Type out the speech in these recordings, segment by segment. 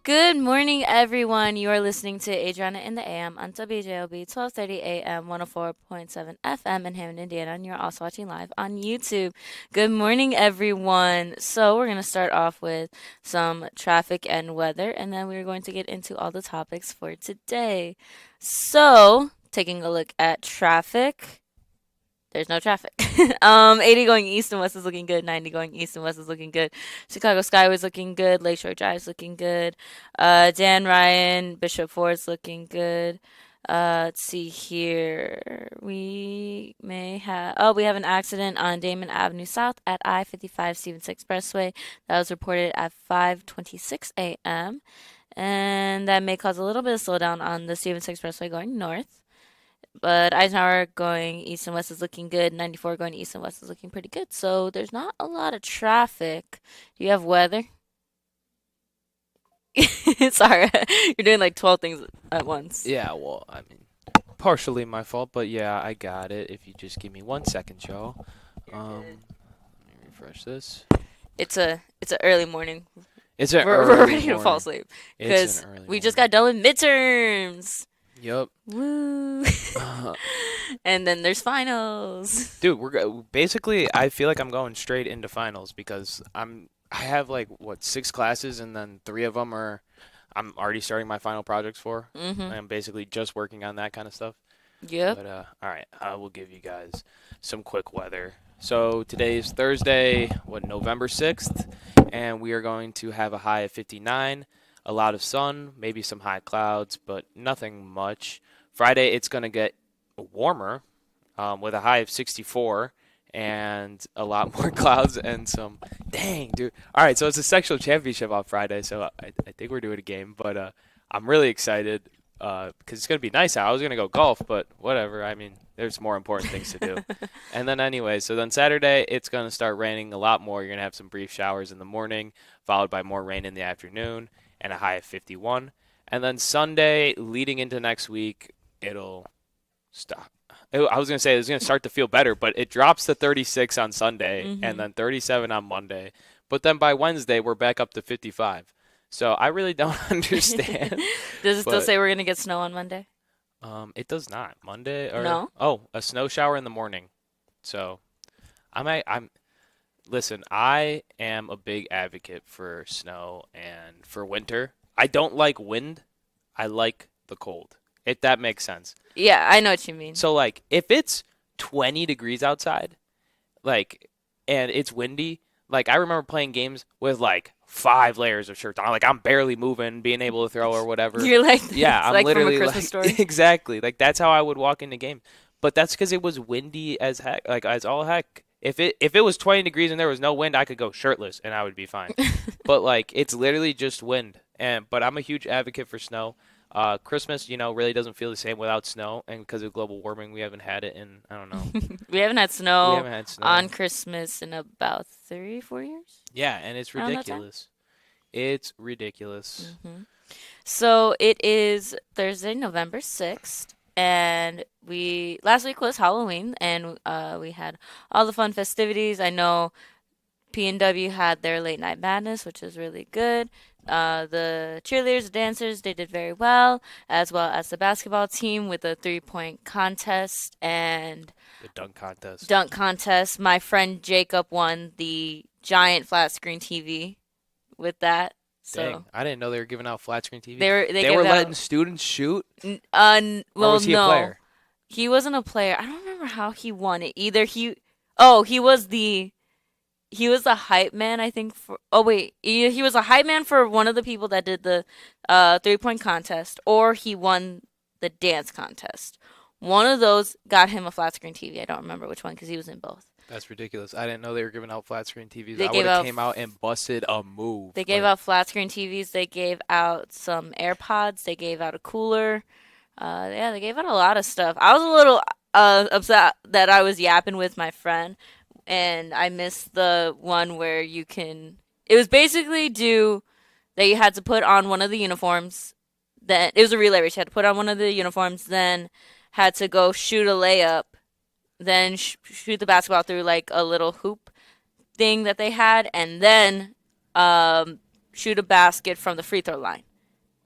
Good morning, everyone. You are listening to Adrianna in the AM on WJLB 1230 AM 104.7 FM in Hammond, Indiana, and you're also watching live on YouTube. Good morning, everyone. So we're going to start off with some traffic and weather, and then we're going to get into all the topics for today. So, taking a look at traffic. There's no traffic. 80 going east and west is looking good. 90 going east and west is looking good. Chicago Skyway's looking good. Lakeshore Drive's looking good. Dan Ryan, Bishop Ford's looking good. Let's see here. We have an accident on Damon Avenue South at I-55 Stevens Expressway. That was reported at 5:26 a.m. And that may cause a little bit of slowdown on the Stevens Expressway going north. But Eisenhower going east and west is looking good. 94 going east and west is looking pretty good. So there's not a lot of traffic. Do you have weather? Sorry, you're doing like 12 things at once. Yeah, well, I mean, partially my fault, but yeah, I got it. If you just give me 1 second, y'all. Let me refresh this. It's a early morning. It's an We're early ready to fall morning. asleep It's because an early we just morning. got done with midterms. Yup. Woo! And then there's finals. Dude, basically, I feel like I'm going straight into finals because I have like what 6 classes and then 3 of them I'm already starting my final projects for. I'm basically just working on that kind of stuff. Yep. But all right, I will give you guys some quick weather. So today's Thursday, November 6th, and we are going to have a high of 59, a lot of sun, maybe some high clouds, but nothing much. Friday, it's going to get warmer with a high of 64 and a lot more clouds and some. Dang, dude. All right, so it's a sectional championship on Friday, so I think we're doing a game, but I'm really excited because it's going to be nice out. I was going to go golf, but whatever. I mean, there's more important things to do. And then anyway, so then Saturday, it's going to start raining a lot more. You're going to have some brief showers in the morning, followed by more rain in the afternoon, and a high of 51. And then Sunday, leading into next week, it'll stop. I was going to say it's going to start to feel better, but it drops to 36 on Sunday and then 37 on Monday. But then by Wednesday, we're back up to 55. So I really don't understand. Does it still But say we're gonna get snow on Monday? it does not. Monday or No. a snow shower in the morning. So I'm listen, I am a big advocate for snow and for winter. I don't like wind. I like the cold. If that makes sense. Yeah, I know what you mean. So like if it's 20 degrees outside, like and it's windy, like I remember playing games with like 5 layers of shirts on. Like I'm barely moving, being able to throw or whatever. You're like, Yeah, it's I'm like from a literally Christmas like story. exactly. Like that's how I would walk into game. But that's because it was windy as heck, like as all heck. If it was 20 degrees and there was no wind, I could go shirtless and I would be fine. But like it's literally just wind. But I'm a huge advocate for snow. Christmas, really doesn't feel the same without snow, and because of global warming, we haven't had it in I don't know. We haven't had We snow haven't had snow. on Christmas in about 3, 4 years. Yeah, and it's Around that time. ridiculous. It's ridiculous. So it is Thursday, November 6th, and we last week was Halloween, and we had all the fun festivities. I know P&W had their late night madness, which was really good. The cheerleaders, the dancers, they did very well as the basketball team with the 3-point contest and The dunk contest. dunk contest. My friend Jacob won the giant flat screen TV with that. So Dang, I didn't know they were giving out flat screen TV. they They were gave out letting students shoot, or well, was he a no. player? He wasn't a player. I don't remember how he won it either. He was the hype man, I think. He was a hype man for one of the people that did the 3-point contest, or he won the dance contest. One of those got him a flat screen TV. I don't remember which one because he was in both. That's ridiculous. I didn't know they were giving out flat screen TVs. They I gave would have out came out and busted a move. They gave Like, out flat screen TVs. They gave out some AirPods. They gave out a cooler. Yeah, they gave out a lot of stuff. I was a little upset that I was yapping with my friend, and I missed the one where you can. It was basically that you had to put on one of the uniforms. Then it was a relay race. You had to put on one of the uniforms, then had to go shoot a layup, then shoot the basketball through like a little hoop thing that they had, and then shoot a basket from the free throw line.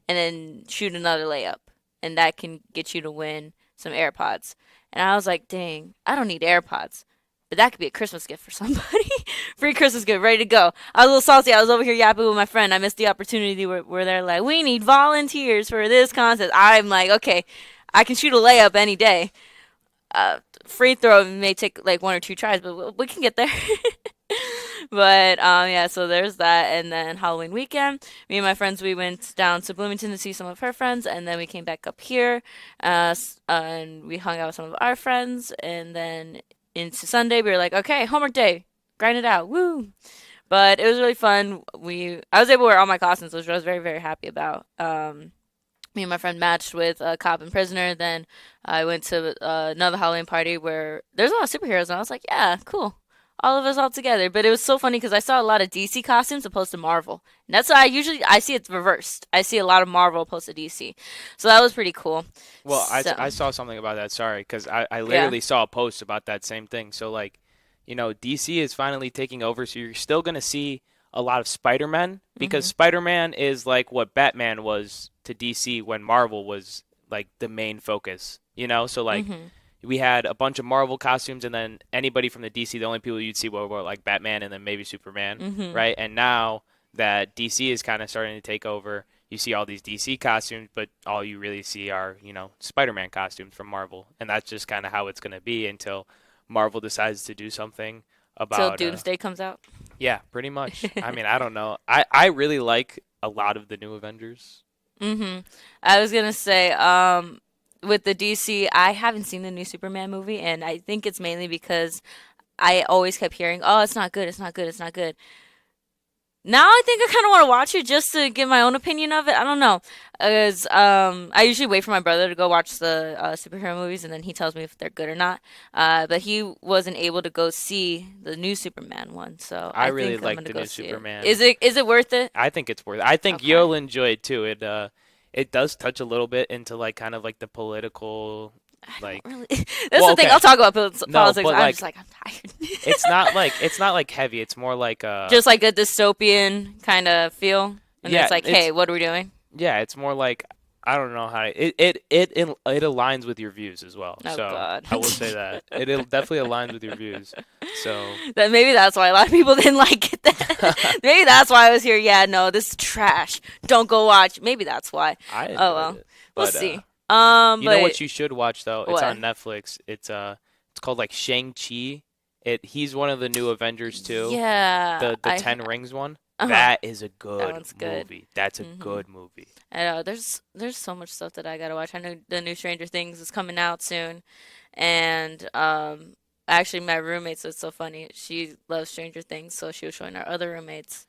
and then shoot another layup, and that can get you to win some AirPods. And I was like, dang, I don't need AirPods. But that could be a Christmas gift for somebody. Free Christmas gift, ready to go. I was a little salty. I was over here yapping with my friend. I missed the opportunity where they're like, we need volunteers for this contest. I'm like, okay, I can shoot a layup any day. Free throw may take like one or two tries, but we can get there. But yeah, so there's that, and then Halloween weekend, me and my friends we went down to Bloomington to see some of her friends, and then we came back up here, and we hung out with some of our friends, and then into Sunday we were like, okay, homework day, grind it out, woo! But it was really fun. I was able to wear all my costumes, which I was very very happy about. Me and my friend matched with a cop and prisoner. Then I went to another Halloween party where there's a lot of superheroes, and I was like, yeah, cool. All of us all together. But it was so funny because I saw a lot of DC costumes opposed to Marvel. And that's why I see it reversed. I see a lot of Marvel opposed to DC. So that was pretty cool. Well, So, I saw something about that. Sorry, because I yeah. literally saw a post about that same thing. So like, DC is finally taking over. So you're still gonna see a lot of Spider-Man because Mhm. Spider-Man is like what Batman was to DC when Marvel was like the main focus. So like Mhm. we had a bunch of Marvel costumes, and then anybody from the DC, the only people you'd see were like Batman and then maybe Superman, Mhm. right? And now that DC is kind of starting to take over, you see all these DC costumes, but all you really see are, Spider-Man costumes from Marvel. And that's just kind of how it's going to be until Marvel decides to do something Till about, Doomsday comes out. yeah, pretty much. I mean, I don't know. I really like a lot of the new Avengers. Mhm. I was gonna say, with the DC, I haven't seen the new Superman movie, and I think it's mainly because I always kept hearing, "Oh, it's not good. It's not good. It's not good." Now I think I kind of want to watch it just to give my own opinion of it. I don't know, because I usually wait for my brother to go watch the superhero movies, and then he tells me if they're good or not. But he wasn't able to go see the new Superman one, so I I really think I'm like gonna the go new see it. Superman. Is it worth it? I think it's worth it. I think Okay. you'll enjoy it too. It does touch a little bit into like kind of like the political I don't like really. That's well, the thing. I'll okay. talk about No, politics. but I'm just like like I'm tired. it's not like heavy. It's more like Just like a dystopian kind of feel, and yeah, it's like, hey, what are we doing? it's more like I don't know how it aligns with your views as well. Oh So God. I will say that it definitely aligns with your views. So That maybe that's why a lot of people didn't like it. Maybe that's why I was here. Yeah, no, this is trash. Don't go watch. Maybe that's why. I Oh enjoyed well, it. we'll But see. you know But what you should watch though? It's what? on Netflix. It's called like Shang-Chi. He's one of the new Avengers too. Yeah, The Ten Rings one. uh-huh. That is a That good one's good. movie. That's a Mhm. good movie. I know. There's so much stuff that I gotta watch. I know the new Stranger Things is coming out soon, and actually my roommate, so it's so funny. She loves Stranger Things, so she was showing our other roommates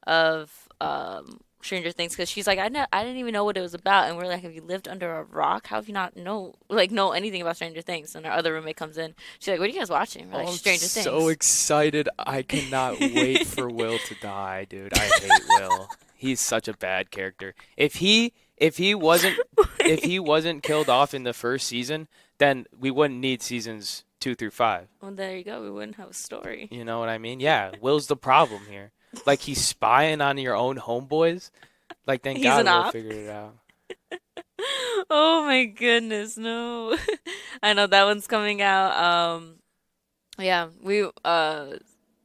of Stranger Things because she's like, I didn't even know what it was about, and we're like, have you lived under a rock? How have you not know anything about Stranger Things? And our other roommate comes in. She's like, what are you guys watching? We're like, Oh, I'm Stranger so Things. excited. I cannot wait for Will to die, dude. I hate Will. He's such a bad character. If he wasn't if he wasn't killed off in the first season, then we wouldn't need seasons 2 through 5. Well, there you go. We wouldn't have a story. You know what I mean? Yeah, Will's the problem here. Like he's spying on your own homeboys. Like thank He's God an Will op. figured it out. Oh my goodness, no. I know that one's coming out. Yeah, we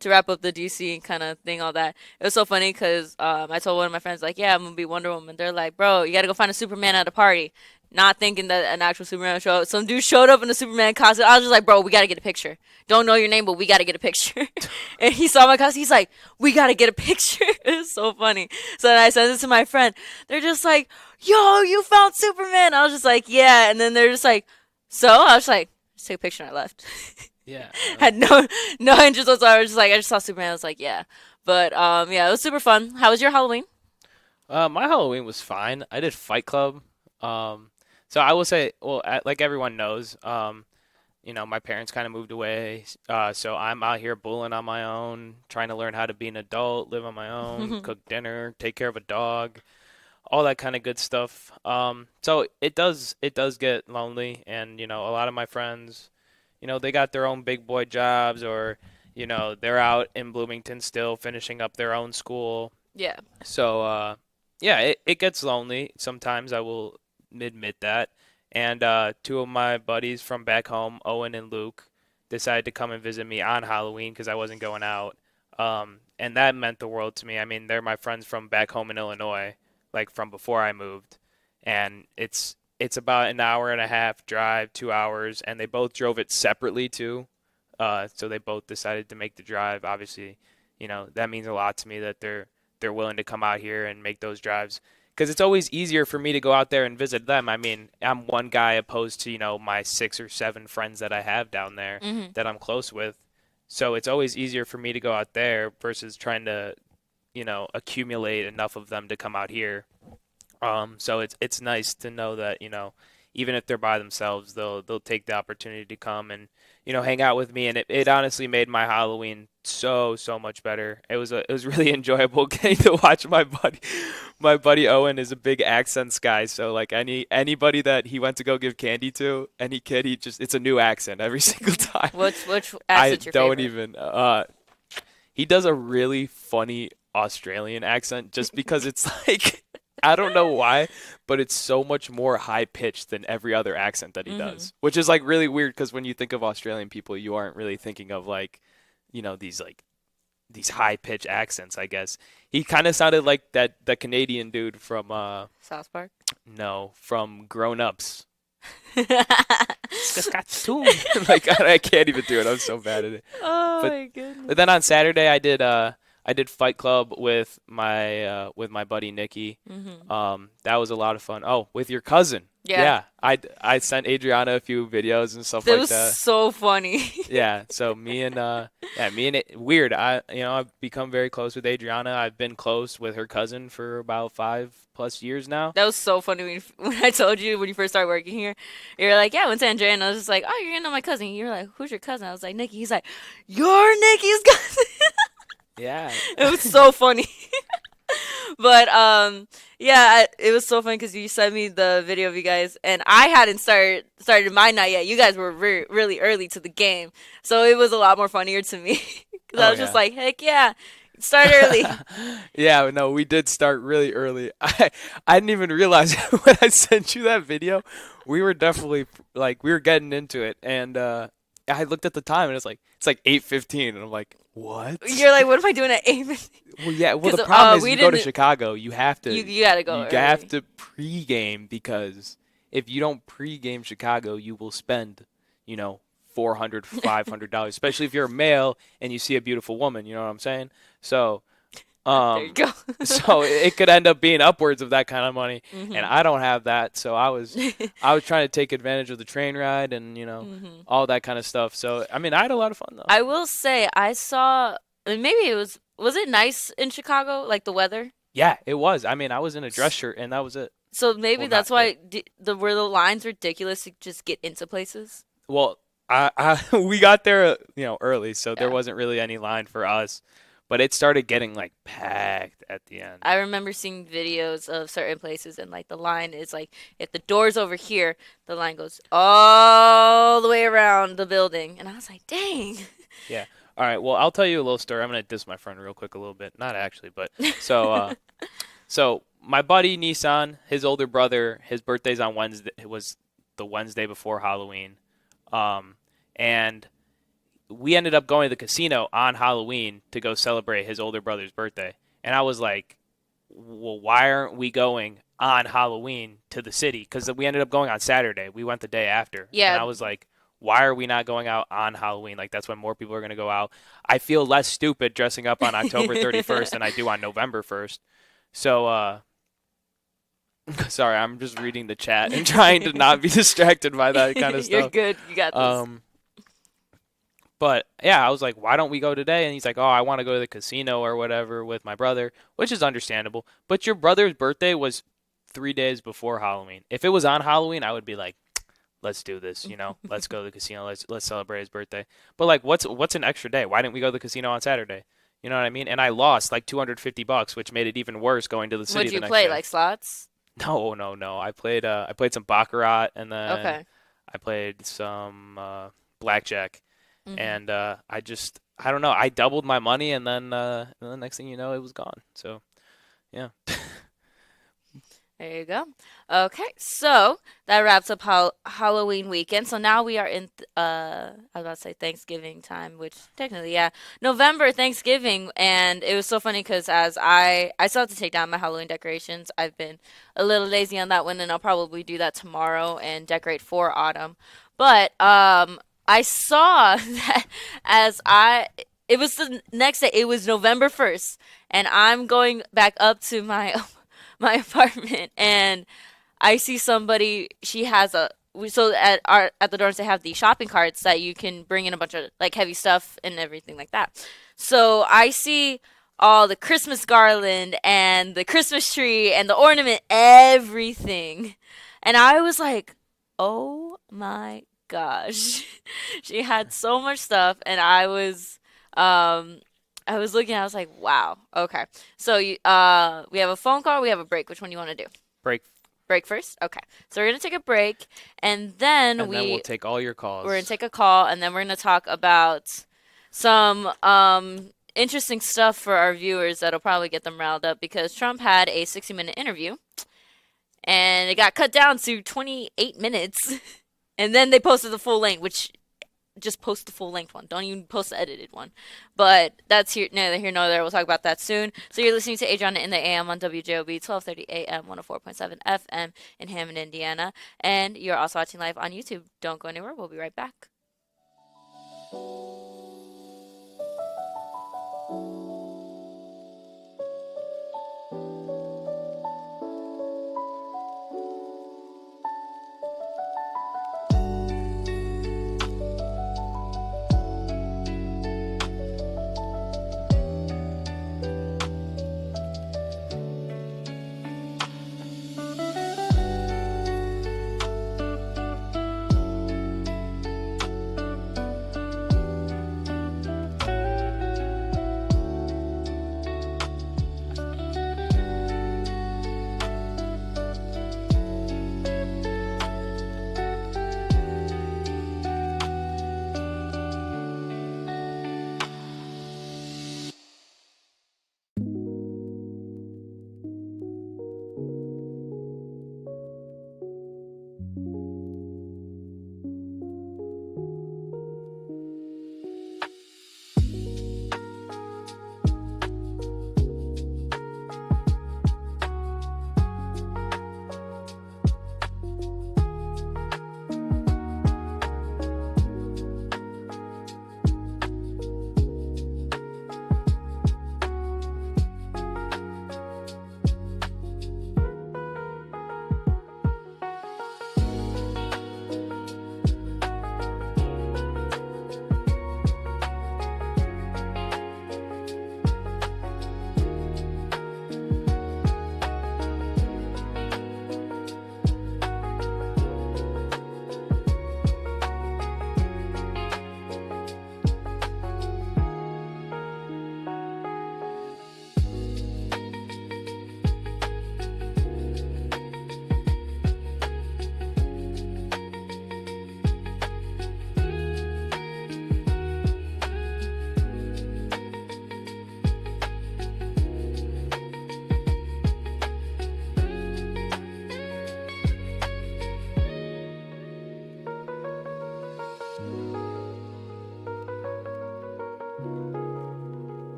to wrap up the DC kind of thing, all that. It was so funny because I told one of my friends like, yeah, I'm gonna be Wonder Woman. They're like, bro, you gotta go find a Superman at a party. Not thinking that an actual Superman would show up. Some dude showed up in a Superman costume. I was just like, bro, we gotta get a picture. Don't know your name, but we gotta get a picture. And he saw my costume. He's like, we gotta get a picture. It was so funny. So then I sent it to my friend. They're just like, yo, you found Superman. I was just like, yeah. And then they're just like, so? I was like, just take a picture and I left. Yeah. Had no interest whatsoever. Just like I just saw Superman. I was like, yeah. But yeah, it was super fun. How was your Halloween? My Halloween was fine. I did Fight Club. So I will say, well, like everyone knows, my parents kind of moved away, so I'm out here bulling on my own, trying to learn how to be an adult, live on my own, cook dinner, take care of a dog, all that kind of good stuff. So it does get lonely, and a lot of my friends, they got their own big boy jobs, or they're out in Bloomington still finishing up their own school. Yeah. So Yeah, it gets lonely sometimes. I will admit that. And two of my buddies from back home, Owen and Luke, decided to come and visit me on Halloween because I wasn't going out. And that meant the world to me. I mean, they're my friends from back home in Illinois, like from before I moved. And it's about an hour and a half drive, 2 hours, and they both drove it separately too. So they both decided to make the drive. Obviously, that means a lot to me that they're willing to come out here and make those drives because it's always easier for me to go out there and visit them. I mean, I'm one guy opposed to, my 6 or 7 friends that I have down there Hmm. that I'm close with. So it's always easier for me to go out there versus trying to, accumulate enough of them to come out here. So it's nice to know that, even if they're by themselves, they'll take the opportunity to come and, hang out with me. And it honestly made my Halloween so much better. It was really enjoyable getting to watch my buddy Owen is a big accents guy. So like anybody that he went to go give candy to, any kid, it's a new accent every single time. Which I accent's your don't favorite? even he does a really funny Australian accent just because it's like I don't know why, but it's so much more high pitched than every other accent that he Hmm. does, which is like really weird because when you think of Australian people, you aren't really thinking of like, these high pitched accents, I guess. He kind of sounded like that Canadian dude from South Park. no, from Grown Ups. Saskatoon. Like I can't even do it. I'm so bad at it. Oh But my goodness. but then on Saturday I did Fight Club with my buddy Nikki. Hmm. That was a lot of fun. Oh, with your cousin. Yeah, Yeah, I sent Adriana a few videos and stuff that like was that. so funny. Yeah, so weird. I've become very close with Adriana. I've been close with her cousin for about 5+ years now. That was so funny when I told you when you first started working here. You were like, "Yeah, I went to Andrea," and I was just like, "Oh, you're gonna know my cousin." You're like, "Who's your cousin?" I was like, "Nikki." He's like, "You're Nikki's cousin." Yeah. It was so funny. But yeah, it was so funny because you sent me the video of you guys, and I hadn't started my night yet. You guys were really early to the game, so it was a lot more funnier to me because I Oh was just yeah. like, "Heck yeah, start early." Yeah, no, we did start really early. I didn't even realize when I sent you that video, we were definitely like we were getting into it, and I looked at the time and it's like 8:15, and I'm like, what? You're like, "What am I doing at 8?" Well, yeah. Well, the Because problem is if we you go to didn't. Chicago, you have You to you gotta go you have early. to pregame because if you don't pregame Chicago, you will spend, you know, $400, $500, especially if you're a male and you see a beautiful woman. You know what I'm saying? So, There you um, go. so it could end up being upwards of that kind of money, and Mhm. I don't have that. So I was trying to take advantage of the train ride and Mhm. all that kind of stuff. So I mean, I had a lot of fun though. I will say I saw, and maybe was it nice in Chicago, like the weather? Yeah, it was. I mean, I was in a dress shirt and that was it. So maybe Well, not that's it. why the were the lines ridiculous to just get into places. Well, we got there, early, so there Yeah. wasn't really any line for us, but it started getting like packed at the end. I remember seeing videos of certain places and like the line is like if the door's over here, the line goes all the way around the building. And I was like, dang. Yeah. All right. Well, I'll tell you a little story. I'm gonna diss my friend real quick a little bit. Not actually, but so my buddy Nissan, his older brother, his birthday's on Wednesday. It was the Wednesday before Halloween, um, and we ended up going to the casino on Halloween to go celebrate his older brother's birthday. And I was like, well, why aren't we going on Halloween to the city? Because we ended up going on Saturday. We went the day after. And Yeah. I was like, why are we not going out on Halloween? Like, that's when more people are going to go out. I feel less stupid dressing up on October 31st than I do on November 1st. So, sorry, I'm just reading the chat and trying to not be distracted by that kind of You're stuff. good. You got this. Um, but yeah, I was like, why don't we go today? And he's like, oh, I want to go to the casino or whatever with my brother, which is understandable. But your brother's birthday was 3 days before Halloween. If it was on Halloween, I would be like, let's do this, let's go to the casino, let's celebrate his birthday. But like, what's an extra day? Why didn't we go to the casino on Saturday? You know what I mean? And I lost like $250, which made it even worse going to the city What'd the you next play? day. Like slots? No, no, no. I played some baccarat and then Okay. I played some blackjack Hmm. and I don't know. I doubled my money, and then the next thing you know, it was gone. So yeah, There you go. Okay, so that wraps up Halloween weekend. So now we are in I was about to say Thanksgiving time, which technically, yeah, November Thanksgiving, and it was so funny because as I still have to take down my Halloween decorations. I've been a little lazy on that one, and I'll probably do that tomorrow and decorate for autumn. But I saw that as I it was the next day. It was November 1st, and I'm going back up to my my apartment and I see somebody she has a so at the dorms they have the shopping carts that you can bring in a bunch of like heavy stuff and everything like that. So I see all the Christmas garland and the Christmas tree and the ornament, everything. And I was like, "Oh my gosh." She had so much stuff and um I was looking, I was like, "Wow. Okay." So we have a phone call, we have a break. Which one do you want to do? Break, Break first? Okay. So we're gonna take a break and then and then we'll take all your we're gonna calls. take a call and then we're gonna talk about some interesting stuff for our viewers that'll probably get them riled up because Trump had a 60-minute interview and it got cut down to 28 minutes and then they posted the full length, which just post the full length one. Don't even post the edited one. But that's here neither here nor there. We'll talk about that soon. So you're listening to Adrianna in the AM on WJOB 1230 AM 104.7 FM in Hammond, Indiana, and you're also watching live on YouTube. Don't go anywhere. We'll be right back.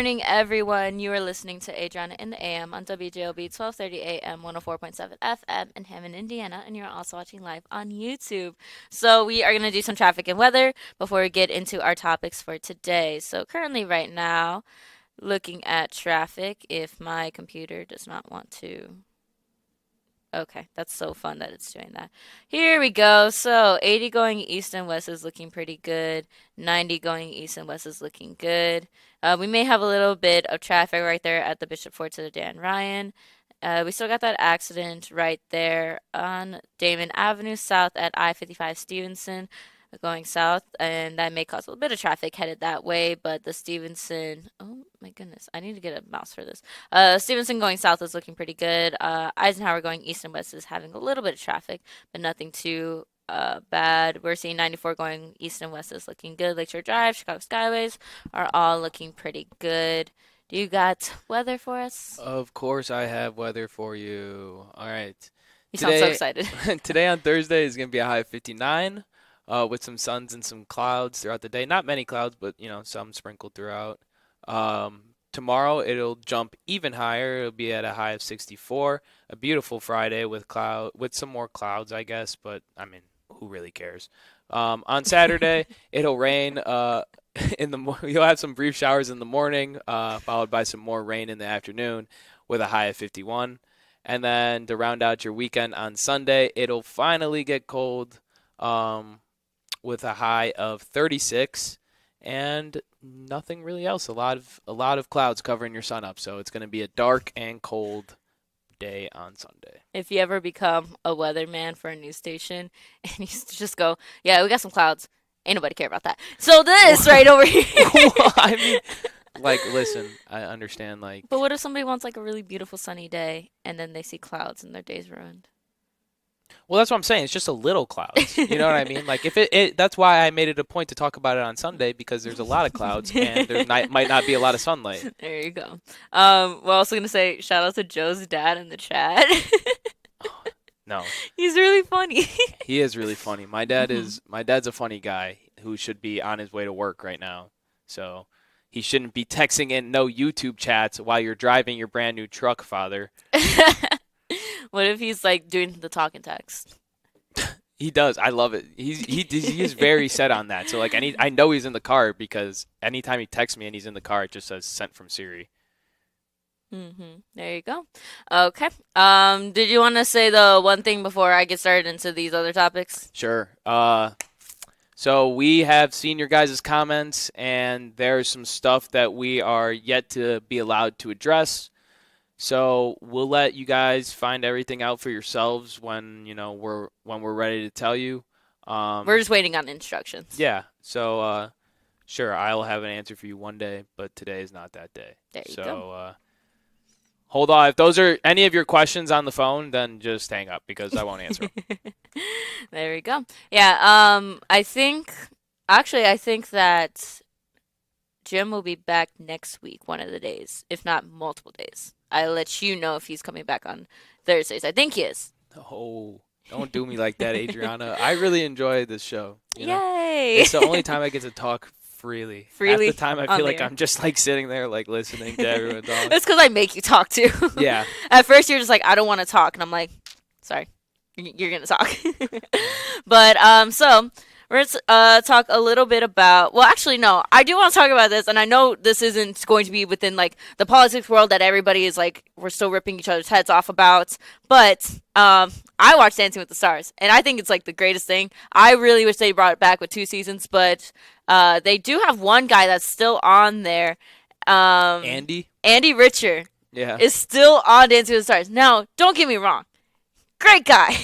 morning, everyone. You are listening to Adrianna in the AM on WJLB 1230 AM, 104.7 FM in Hammond, Indiana, and you're also watching live on YouTube. So we are going to do some traffic and weather before we get into our topics for today. So currently right now, looking at traffic, if my computer does not want to. Okay, that's so fun that it's doing that. Here we go. So 80 going east and west is looking pretty good. 90 going east and west is looking good. We may have a little bit of traffic right there at the Bishop Ford to the Dan Ryan. We still got that accident right there on Damon Avenue South at I-55 Stevenson going south, and that may cause a little bit of traffic headed that way, but the Stevenson, oh my goodness, I need to get a mouse for this. Stevenson going south is looking pretty good. Eisenhower going east and west is having a little bit of traffic, but nothing too bad. We're seeing 94 going east and west is looking good. Lakeshore Drive, Chicago Skyways are all looking pretty good. Do you got weather for us? Of course, I have weather for you. All right. You sound so excited. Today on Thursday is going to be a high of 59. With some suns and some clouds throughout the day. Not many clouds, but some sprinkled throughout. Tomorrow it'll jump even higher. It'll be at a high of 64. A beautiful Friday with some more clouds, I guess. But I mean, who really cares? On Saturday it'll rain. You'll have some brief showers in the morning, followed by some more rain in the afternoon, with a high of 51. And then to round out your weekend on Sunday, it'll finally get cold. With a high of 36 and nothing really else. A lot of clouds covering your sun up, so it's going to be a dark and cold day on Sunday. If you ever become a weatherman for a news station and you just go, yeah, we got some clouds. Ain't nobody care about that. So this right over here. Well, I mean, listen, I understand, But what if somebody wants, a really beautiful sunny day and then they see clouds and their day's ruined? Well, that's what I'm saying. It's just a little clouds. You know what I mean? If that's why I made it a point to talk about it on Sunday, because there's a lot of clouds and there might not be a lot of sunlight. There you go. We're also going to say shout out to Joe's dad in the chat. No. He's really funny. He is really funny. My dad's a funny guy who should be on his way to work right now. So he shouldn't be texting in no YouTube chats while you're driving your brand new truck, father. What if he's doing the talk and text? He does. I love it. He's very set on that. So I know he's in the car because anytime he texts me and he's in the car, it just says sent from Siri. There you go. Okay. Did you want to say the one thing before I get started into these other topics? Sure. So we have seen your guys' comments, and there's some stuff that we are yet to be allowed to address. So we'll let you guys find everything out for yourselves when we're ready to tell you. We're just waiting on instructions. Yeah. So sure, I'll have an answer for you one day, but today is not that day. There you go. Hold on. If those are any of your questions on the phone, then just hang up because I won't answer them. There we go. Yeah. I think that Jim will be back next week, one of the days, if not multiple days. I'll let you know if he's coming back on Thursdays. I think he is. Oh, don't do me like that, Adrianna. I really enjoy this show. Yay! It's the only time I get to talk freely. Half the time I feel like I'm just sitting there listening to everyone talk. That's because I make you talk too. Yeah. At first you're just I don't want to talk, and I'm like, sorry, you're gonna talk. But so we're gonna talk a little bit about. Well, actually, no, I do want to talk about this, and I know this isn't going to be within the politics world that everybody is we're still ripping each other's heads off about. But I watched Dancing with the Stars, and I think it's the greatest thing. I really wish they brought it back with 2 seasons, but they do have one guy that's still on there. Andy Richer. Yeah. Is still on Dancing with the Stars. Now, don't get me wrong, great guy.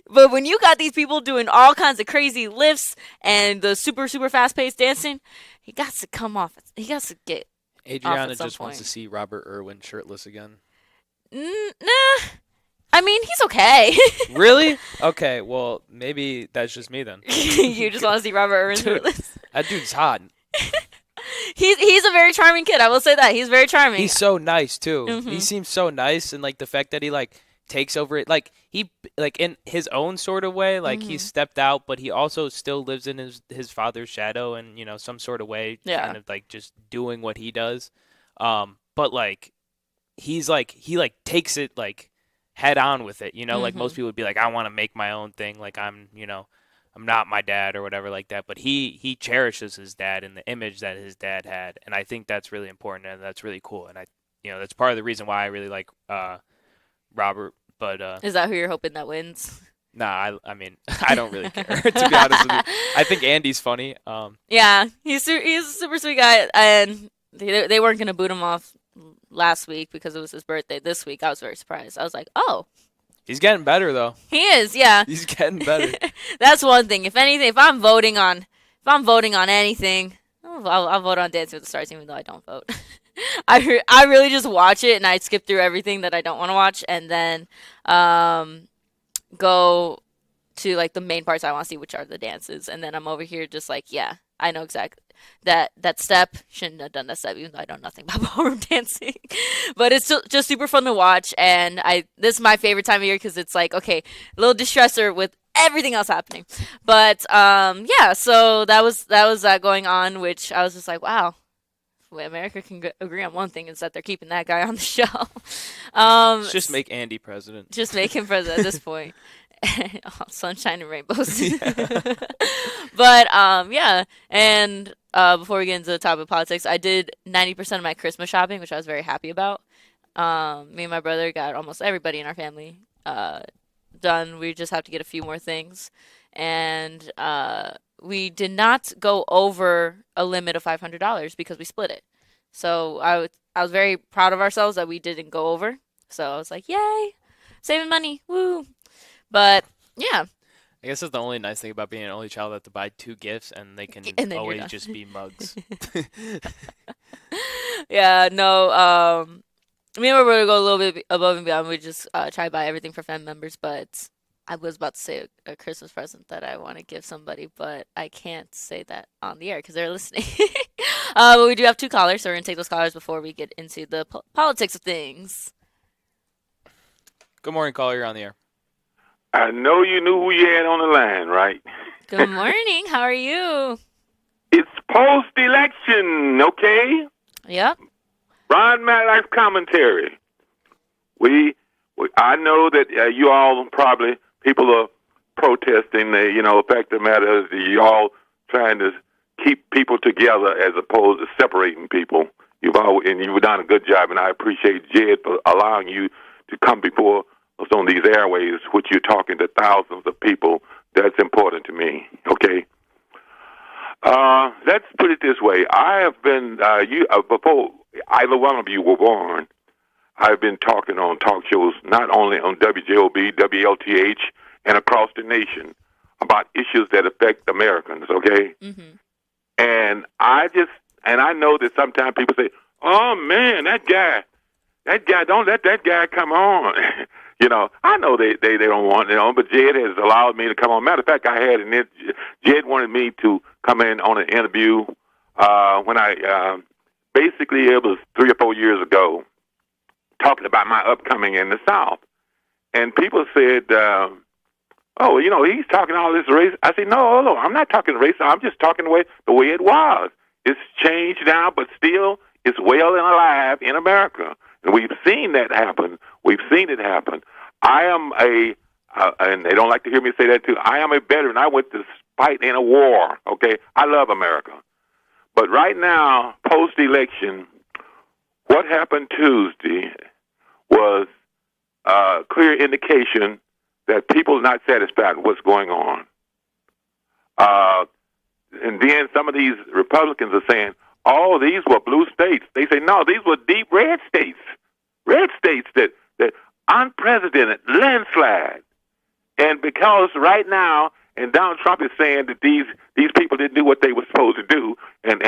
But when you got these people doing all kinds of crazy lifts and the super, super fast-paced dancing, he got to come off. He got to get Adrianna off at some just point. wants to see Robert Irwin shirtless again. Nah. I mean, he's okay. Really? Okay, well, maybe that's just me then. You just want to see Robert Irwin shirtless? That dude's hot. He's a very charming kid. I will say that. He's very charming. He's so nice, too. Mm-hmm. He seems so nice, and the fact that he takes over it. Like in his own sort of way, like he's Mm-hmm. stepped out, but he also still lives in his father's shadow, and some sort of way, kind Yeah. of like just doing what he does. But like he takes it like head on with it. Like Mm-hmm. most people would be like, I want to make my own thing. Like I'm not my dad or whatever like that. But he cherishes his dad and the image that his dad had, and I think that's really important and that's really cool. And that's part of the reason why I really like Robert. But Is that who you're hoping that wins? nah, I mean I don't really care to be honest with you. I think Andy's funny. Yeah, he's a super sweet guy, and they weren't gonna boot him off last week because it was his birthday. This week, I was very surprised. I was like, oh, He's getting better though. he is, yeah. He's getting better. That's one thing. If anything, if I'm voting on anything, I'll vote on Dancing with the Stars, even though I don't vote. I really just watch it and I skip through everything that I don't want to watch, and then um go to like the main parts I want to see, which are the dances, and then I'm over here just like, yeah, I know exactly that step. Shouldn't have done that step, even though I know nothing about ballroom dancing. But it's still just super fun to watch, and I this is my favorite time of year because it's like, okay, a little distressor with everything else happening. But yeah, so that was going on, which I was just like, wow. Well, America can agree on one thing is that they're keeping that guy on the show. Let's just make Andy president. Just make him president at this point. Oh, sunshine and rainbows. Yeah. But yeah, and before we get into the topic of politics, I did 90% of my Christmas shopping, which I was very happy about. Me and my brother got almost everybody in our family done. We just have to get a few more things, and we did not go over a limit of $500 because we split it. So I was very proud of ourselves that we didn't go over. So I was like, yay, saving money, woo! But yeah, I guess that's the only nice thing about being an only child, that to buy two gifts and they can and then you're always done. just be mugs. Yeah, no. Me and my brother go a little bit above and beyond. We just try to buy everything for family members. But I was about to say a Christmas present that I want to give somebody, but I can't say that on the air because they're listening. But we do have two callers, so we're gonna take those callers before we get into the politics of things. Good morning, caller. You're on the air. I know you knew who you had on the line, right? Good morning. How are you? It's post-election, okay? Yep. Ron Matlock's commentary. I know that you all probably, people are protesting. The fact of the matter is you all trying to keep people together as opposed to separating people. You've done a good job, and I appreciate Jed for allowing you to come before us on these airways, which you're talking to thousands of people. That's important to me, okay? Let's put it this way. I have been, before either one of you were born, I've been talking on talk shows, not only on WJOB, WLTH, and across the nation about issues that affect Americans, okay? Mhm. And I know that sometimes people say, oh, man, that guy, don't let that guy come on. I know they don't want, but Jed has allowed me to come on. Matter of fact, Jed wanted me to come in on an interview when basically it was 3 or 4 years ago, talking about my upcoming in the South. And people said, he's talking all this race. I said, no, I'm not talking race. I'm just talking the way it was. It's changed now, but still it's well and alive in America. And we've seen that happen. We've seen it happen. I am and they don't like to hear me say that too, I am a veteran. I went to fight in a war, okay? I love America. But right now, post-election, what happened Tuesday was a clear indication that people are not satisfied with what's going on. And then some of these Republicans are saying, oh, these were blue states. They say, no, these were deep red states. Red states that unprecedented landslide. And because right now, and Donald Trump is saying that these people didn't do what they were supposed to do, and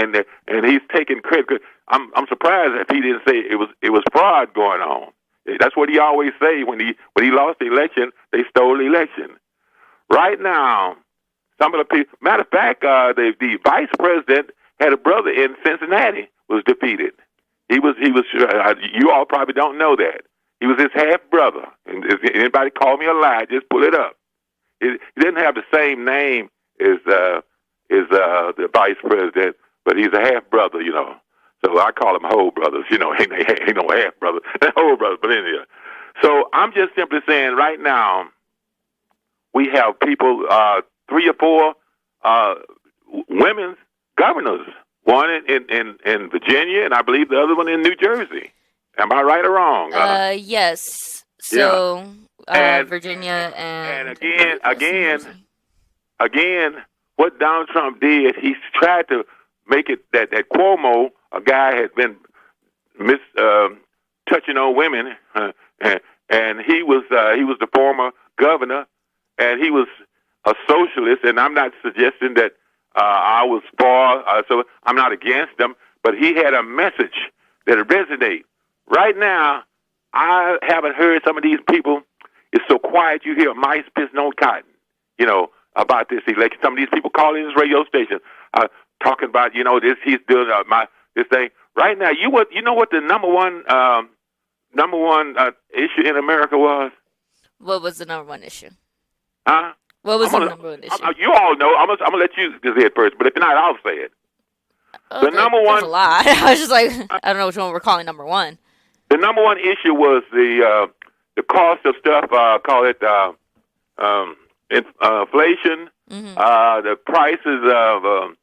he's taking credit. I'm surprised if he didn't say it was fraud going on. That's what he always say when he lost the election. They stole the election. Right now, some of the people. Matter of fact, the vice president had a brother in Cincinnati was defeated. He was. You all probably don't know that. He was his half brother. And if anybody call me a lie, just pull it up. He didn't have the same name as the vice president, but he's a half brother, you know. So I call them whole brothers, you know. Ain't no half brother, whole brothers. But anyway, so I'm just simply saying, right now we have people, 3 or 4 women's governors. One in Virginia, and I believe the other one in New Jersey. Am I right or wrong? Yes. So, And- Virginia and again, what Donald Trump did, he tried to make it that Cuomo, a guy, had been touching on women, and he was the former governor, and he was a socialist. And I'm not suggesting that I was for, so I'm not against him, but he had a message that resonate. Right now, I haven't heard some of these people. It's so quiet. You hear mice pissing on cotton, you know, about this election. Some of these people calling this radio station, talking about, you know, this. He's doing this thing right now. You know what the number one issue in America was? what was the number one issue? Huh? What was the number one issue? You all know. I'm gonna let you say it first, but if not, I'll say it. Okay, number there's one- a lot. I was just like, I don't know which one we're calling number one. The number one issue was the cost of stuff. Call it inflation. Mm-hmm. The prices of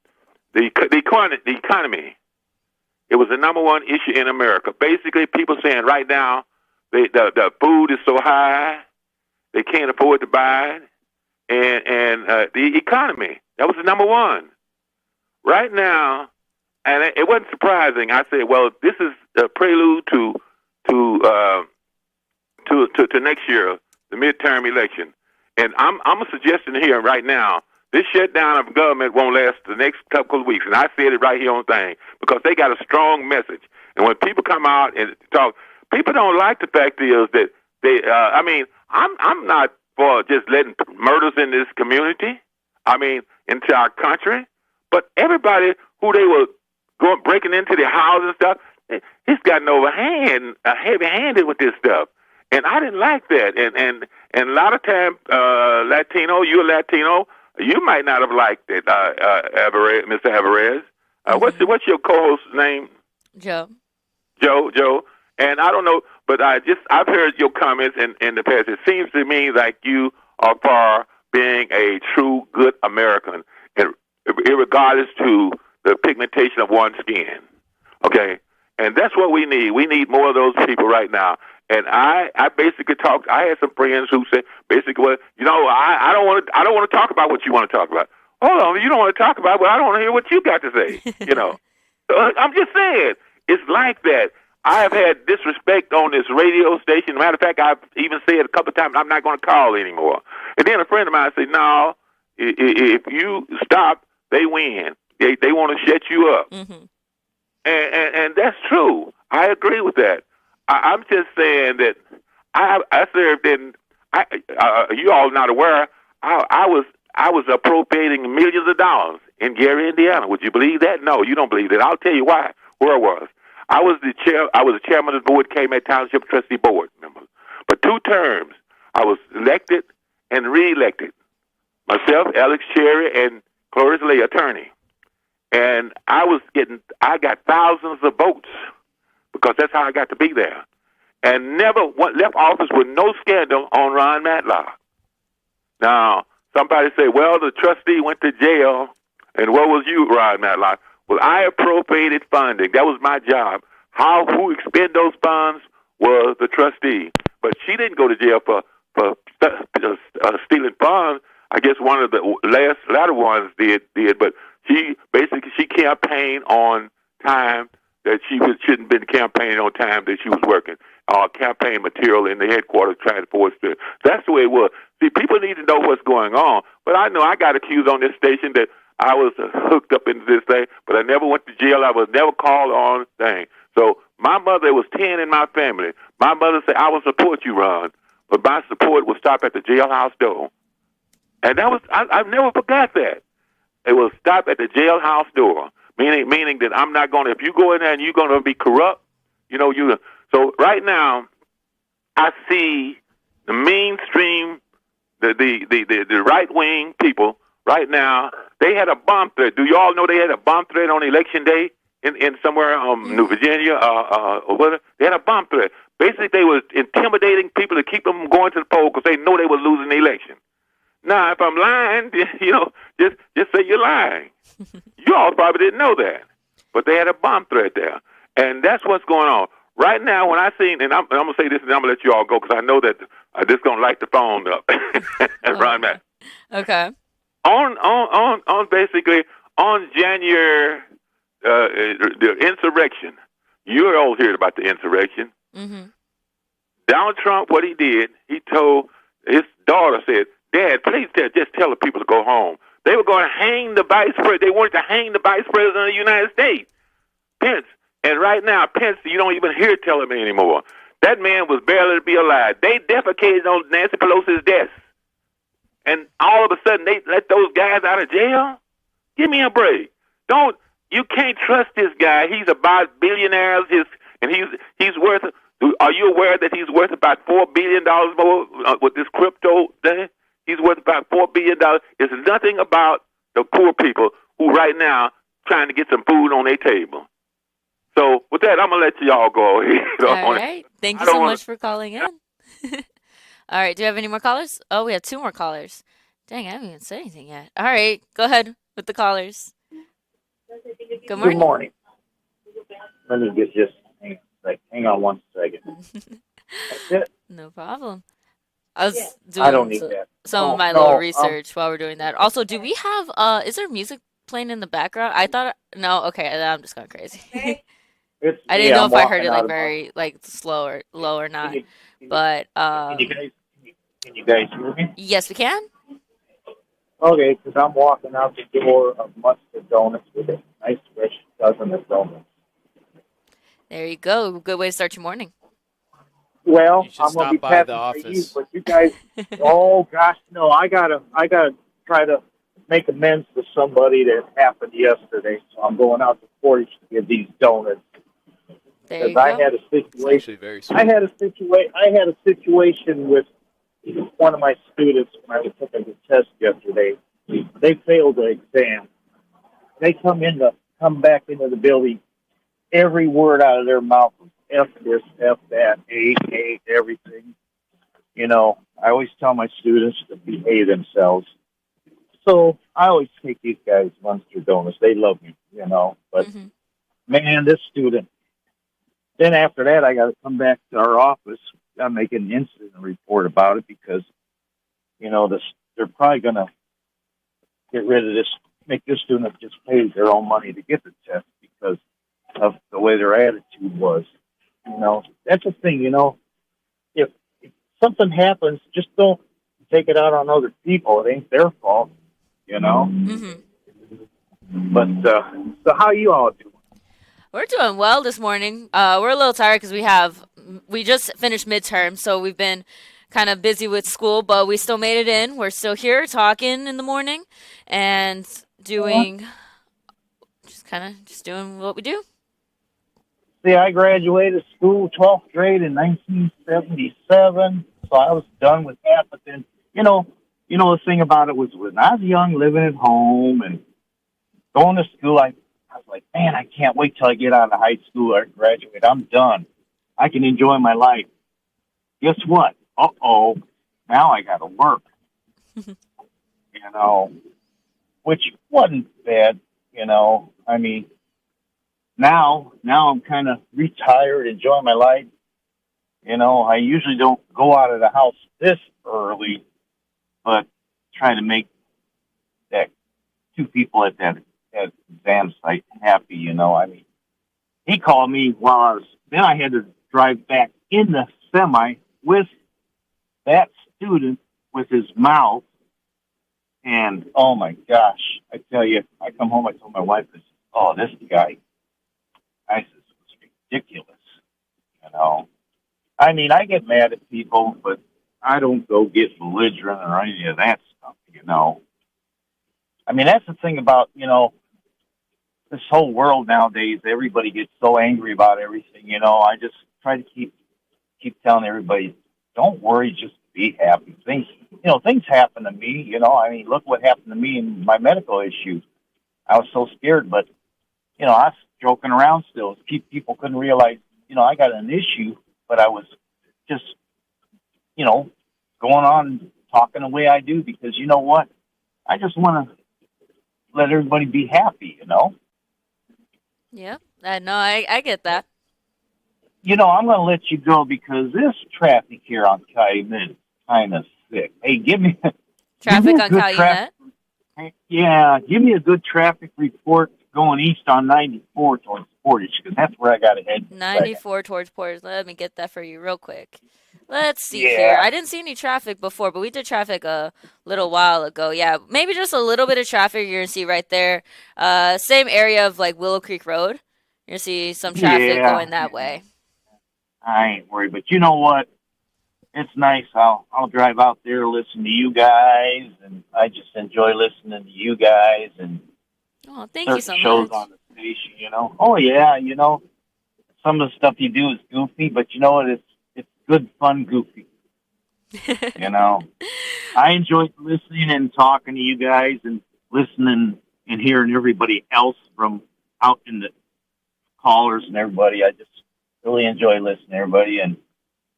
the economy. It was the number one issue in America. Basically, people saying right now the food is so high they can't afford to buy it, and the economy. That was the number one. Right now, and it wasn't surprising. I said, well, this is a prelude to next year, the midterm election. And I'm suggesting here right now, this shutdown of government won't last the next couple of weeks. And I said it right here on the thing because they got a strong message. And when people come out and talk, people don't like the fact is that they. I mean, I'm not for just letting murders in this community. I mean, into our country. But everybody who they were breaking into their houses and stuff, he's gotten overhand, heavy-handed with this stuff. And I didn't like that. And a lot of times, Latino, you're Latino, you might not have liked it, Alvarez, Mr. Alvarez. What's your co-host's name? Joe. Joe. And I don't know, but I've heard your comments in the past. It seems to me like you are for being a true good American, and irregardless to the pigmentation of one's skin. Okay? And that's what we need. We need more of those people right now. And I basically talked. I had some friends who said basically, well, you know, I don't want to talk about what you want to talk about. Hold on, you don't want to talk about it, but I don't want to hear what you got to say. You know, so I'm just saying it's like that. I have had disrespect on this radio station. Matter of fact, I've even said a couple of times I'm not going to call anymore. And then a friend of mine said, "No, if you stop, they win. They want to shut you up." Mm-hmm. And that's true. I agree with that. I'm just saying that I served in. You all not aware. I was appropriating millions of dollars in Gary, Indiana. Would you believe that? No, you don't believe that. I'll tell you why. Where I was. I was the chairman of the board, K-Met Township Trustee Board member. For 2 terms, I was elected and reelected. Myself, Alex Cherry, and Cloris Lay, attorney. And I got thousands of votes because that's how I got to be there. And never left office with no scandal on Ron Matlock. Now, somebody say, well, the trustee went to jail, and what was you, Ron Matlock? Well, I appropriated funding. That was my job. Who expended those funds was the trustee. But she didn't go to jail for stealing funds. I guess one of the latter ones did. But she campaigned on time that she shouldn't have been campaigning on time that she was working. Campaign material in the headquarters trying to force it. That's the way it was. See, people need to know what's going on. But I know I got accused on this station that I was hooked up into this thing, but I never went to jail. I was never called on thing. So my mother, was 10 in my family. My mother said, I will support you, Ron, but my support will stop at the jailhouse door. And that was, I've never forgot that. It will stop at the jailhouse door, meaning that I'm not going to, if you go in there and you're going to be corrupt, so right now, I see the mainstream, the right wing people right now. They had a bomb threat. Do you all know they had a bomb threat on election day in somewhere New Virginia or whatever? They had a bomb threat. Basically, they were intimidating people to keep them going to the poll because they know they were losing the election. Now, if I'm lying, just say you're lying. You all probably didn't know that, but they had a bomb threat there, and that's what's going on right now. When I seen, and I'm gonna say this, and I'm gonna let you all go because I know that this gonna light the phone up and run back. Okay. On basically on January the insurrection. You all heard about the insurrection. Mm-hmm. Donald Trump, what he did, he told his daughter, said, "Dad, please just tell the people to go home." They were going to hang the vice president. They wanted to hang the vice president of the United States, Pence. And right now, Pence, you don't even hear tell him anymore. That man was barely to be alive. They defecated on Nancy Pelosi's desk. And all of a sudden, they let those guys out of jail? Give me a break. You can't trust this guy. He's about billionaires, and he's worth. Are you aware that he's worth about $4 billion more with this crypto thing? He's worth about $4 billion. It's nothing about the poor people who right now trying to get some food on their table. So with that, I'm gonna let y'all go. All right. Thank you so much for calling in. All right. Do you have any more callers? Oh, we have 2 more callers. Dang, I haven't even said anything yet. All right. Go ahead with the callers. Good morning. Good morning. Let me get just hang on one second. That's it. No problem. I was doing I don't need that. some of my little research while we're doing that. Also, do we have is there music playing in the background? I thought no. Okay, I'm just going crazy. I didn't know if I heard it like very slow or low or not. But can you guys hear me? yes, we can. Okay, because I'm walking out the door of Mustard Donuts with a nice fresh dozen of donuts. There you go. Good way to start your morning. Well, You should I'm going to stop be by passing the by you, office. but you guys, oh gosh, no, I gotta try to make amends to somebody that happened yesterday. So I'm going out to Portage to get these donuts. There you Because go. I had a It's situation. actually very sweet. I had a situation with one of my students when I was taking the test yesterday. They failed the exam. They come back into the building. Every word out of their mouth was F this, F that, A, everything. You know, I always tell my students to behave themselves. So I always take these guys Munster Donuts. They love me, you know. But man, this student. Then after that, I got to come back to our office. I make an incident report about it because, you know, they're probably going to get rid of this, make this student just pay their own money to get the test because of the way their attitude was. You know, that's the thing, you know. If something happens, just don't take it out on other people. It ain't their fault, you know. But, so how you all doing? We're doing well this morning. We're a little tired because we just finished midterm, so we've been kind of busy with school, but we still made it in. We're still here talking in the morning and doing just doing what we do. See, I graduated school 12th grade in 1977, so I was done with that. But then, you know, the thing about it was when I was young, living at home and going to school, I was like, man, I can't wait till I get out of high school or graduate. I'm done. I can enjoy my life. Guess what? Uh-oh, now I got to work. You know, which wasn't bad, you know. I mean, now I'm kind of retired, enjoying my life. You know, I usually don't go out of the house this early, but try to make that 2 people at that exam site happy, you know. I mean, he called me then I had to drive back in the semi with that student with his mouth. And, oh, my gosh, I tell you, I come home, I told my wife, I said, oh, this guy, I said, it was ridiculous, you know. I mean, I get mad at people, but I don't go get belligerent or any of that stuff, you know. I mean, that's the thing about, you know, this whole world nowadays. Everybody gets so angry about everything, you know. I just try to keep telling everybody, don't worry, just be happy. Things happen to me. I mean, look what happened to me in my medical issues. I was so scared, but I was joking around still. People couldn't realize, I got an issue, but I was just, you know, going on talking the way I do because you know what? I just want to let everybody be happy. Yep. No, I get that. I'm going to let you go because this traffic here on Calumet is kind of sick. Hey, give me Traffic a on good Calumet. Yeah, give me a good traffic report going east on 94 towards Portage because that's where I got to head in a second. 94 towards Portage. Let me get that for you real quick. Let's see here. Yeah, I didn't see any traffic before, but we did traffic a little while ago. Yeah, maybe just a little bit of traffic you're gonna see right there. Same area of like Willow Creek Road. You're gonna see some traffic yeah. going that way. I ain't worried, but you know what? It's nice. I'll drive out there, listen to you guys, and I just enjoy listening to you guys and Oh, thank you certain so shows much. on the station. Oh yeah, some of the stuff you do is goofy, but you know what? It's good, fun, goofy. You know, I enjoy listening and talking to you guys and listening and hearing everybody else from out in the callers and everybody. I just really enjoy listening to everybody and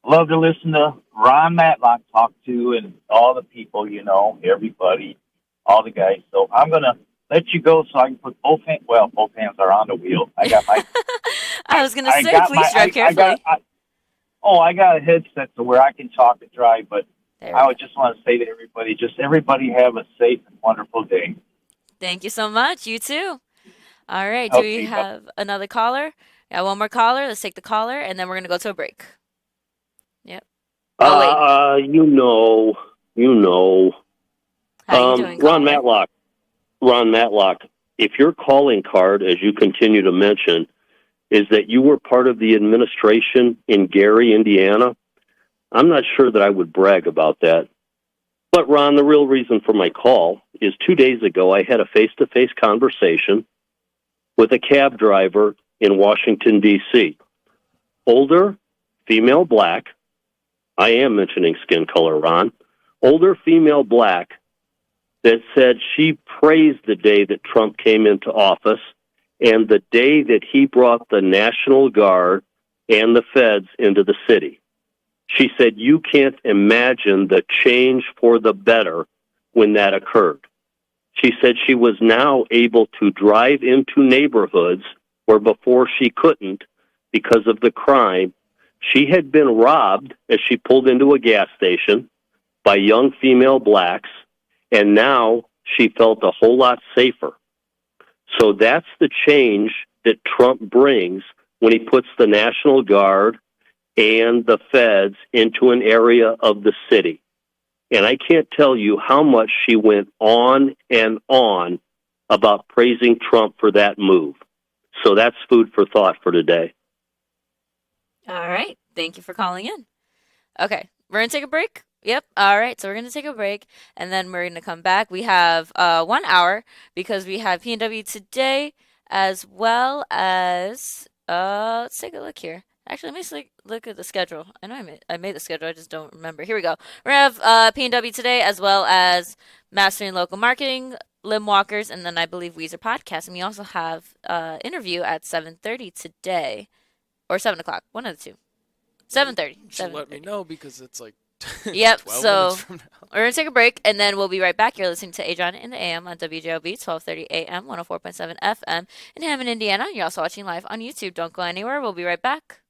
love to listen to Ron Matlock talk to and all the people, everybody, all the guys. So I'm going to let you go so I can put both hands are on the wheel. I got my, I was gonna I say, got my, please drive carefully. I got a headset to where I can talk and drive, but There we I go. would just want to say to everybody, just everybody have a safe and wonderful day. Thank you so much. You too. All right. Do we Okay, bye. have another caller? Yeah, one more caller. Let's take the caller, and then we're gonna go to a break. Yep. Oh wait. You know, you know. How you doing, Ron caller? Matlock. Ron Matlock. If your calling card, as you continue to mention, is that you were part of the administration in Gary, Indiana, I'm not sure that I would brag about that. But Ron, the real reason for my call is 2 days ago I had a face-to-face conversation with a cab driver in Washington, D.C. Older, female, black. I am mentioning skin color, Ron. Older female black that said she praised the day that Trump came into office and the day that he brought the National Guard and the feds into the city. She said, you can't imagine the change for the better when that occurred. She said she was now able to drive into neighborhoods where before she couldn't because of the crime. She had been robbed as she pulled into a gas station by young female blacks, and now she felt a whole lot safer. So that's the change that Trump brings when he puts the National Guard and the feds into an area of the city. And I can't tell you how much she went on and on about praising Trump for that move. So that's food for thought for today. All right. Thank you for calling in. Okay. We're going to take a break. Yep. All right. So we're going to take a break and then we're going to come back. We have 1 hour because we have P&W today as well as let's take a look here. Actually, let me look at the schedule. I know I made the schedule. I just don't remember. Here we go. We're going to have P&W today as well as Mastering Local Marketing, Limb Walkers, and then I believe Weezer Podcast. And we also have interview at 7:30 today. Or 7 o'clock. One of the two. 7:30. Should let me know because it's like Yep. 12 So minutes from now. we're gonna take a break and then we'll be right back. You're listening to Adrianna in the AM on WJLB 1230 AM 104.7 FM in Hammond, Indiana. You're also watching live on YouTube. Don't go anywhere. We'll be right back.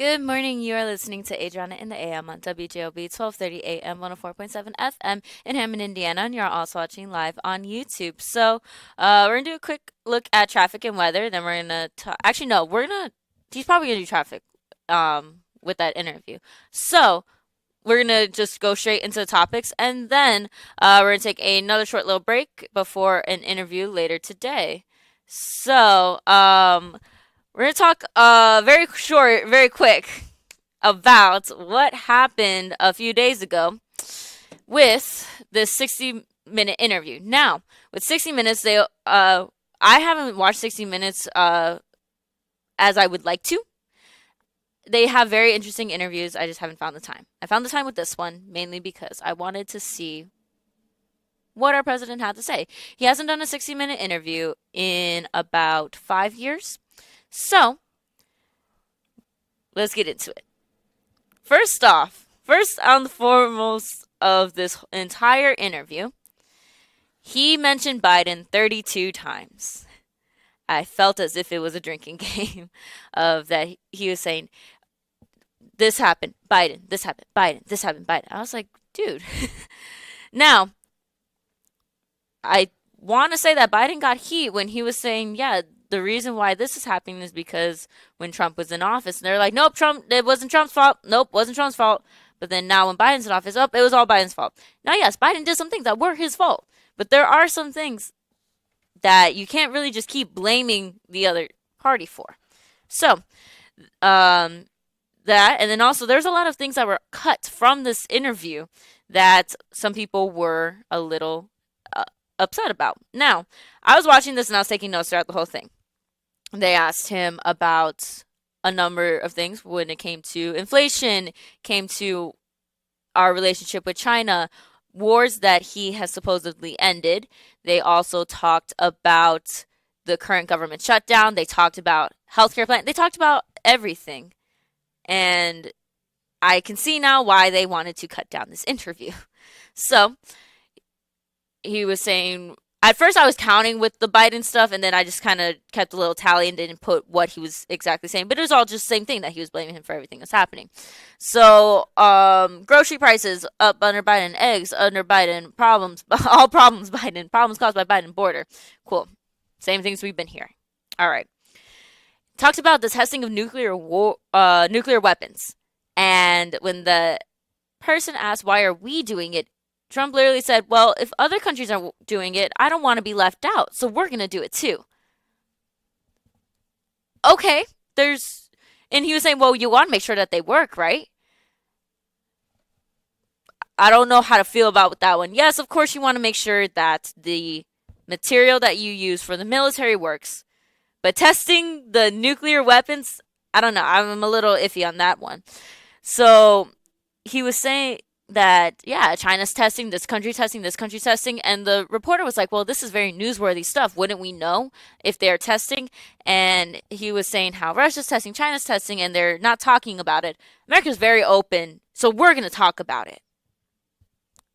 Good morning. You are listening to Adrianna in the AM on WJOB 1230 AM 104.7 FM in Hammond, Indiana, and you're also watching live on YouTube. So, we're gonna do a quick look at traffic and weather. Then we're gonna actually no, we're gonna he's probably gonna do traffic with that interview. So, we're gonna just go straight into the topics, and then we're gonna take another short little break before an interview later today. So, we're going to talk very short, very quick about what happened a few days ago with this 60-minute interview. Now, with 60 Minutes, I haven't watched 60 Minutes as I would like to. They have very interesting interviews. I just haven't found the time. I found the time with this one mainly because I wanted to see what our president had to say. He hasn't done a 60-minute interview in about 5 years. So, let's get into it. First and foremost of this entire interview, he mentioned Biden 32 times. I felt as if it was a drinking game of that he was saying, this happened, Biden, this happened, Biden, this happened, Biden. I was like, dude. Now, I want to say that Biden got heat when he was saying, yeah, the reason why this is happening is because when Trump was in office, and they're like, nope, it wasn't Trump's fault. Nope, wasn't Trump's fault. But then now when Biden's in office, it was all Biden's fault. Now, yes, Biden did some things that were his fault. But there are some things that you can't really just keep blaming the other party for. So, that, and then also there's a lot of things that were cut from this interview that some people were a little upset about. Now, I was watching this and I was taking notes throughout the whole thing. They asked him about a number of things when it came to inflation, came to our relationship with China, wars that he has supposedly ended. They also talked about the current government shutdown. They talked about healthcare plan. They talked about everything. And I can see now why they wanted to cut down this interview. So, he was saying, at first I was counting with the Biden stuff, and then I just kind of kept a little tally and didn't put what he was exactly saying. But it was all just the same thing, that he was blaming him for everything that's happening. So, grocery prices up under Biden, eggs under Biden, problems, all problems Biden, problems caused by Biden border. Cool. Same things we've been hearing. All right. Talked about the testing of nuclear weapons. And when the person asked, why are we doing it? Trump literally said, well, if other countries are doing it, I don't want to be left out, so we're going to do it too. Okay, and he was saying, well, you want to make sure that they work, right? I don't know how to feel about that one. Yes, of course you want to make sure that the material that you use for the military works, but testing the nuclear weapons, I don't know, I'm a little iffy on that one. So, he was saying that, yeah, China's testing, this country's testing, and the reporter was like, well, this is very newsworthy stuff. Wouldn't we know if they're testing? And he was saying how Russia's testing, China's testing, and they're not talking about it. America's very open, so we're going to talk about it.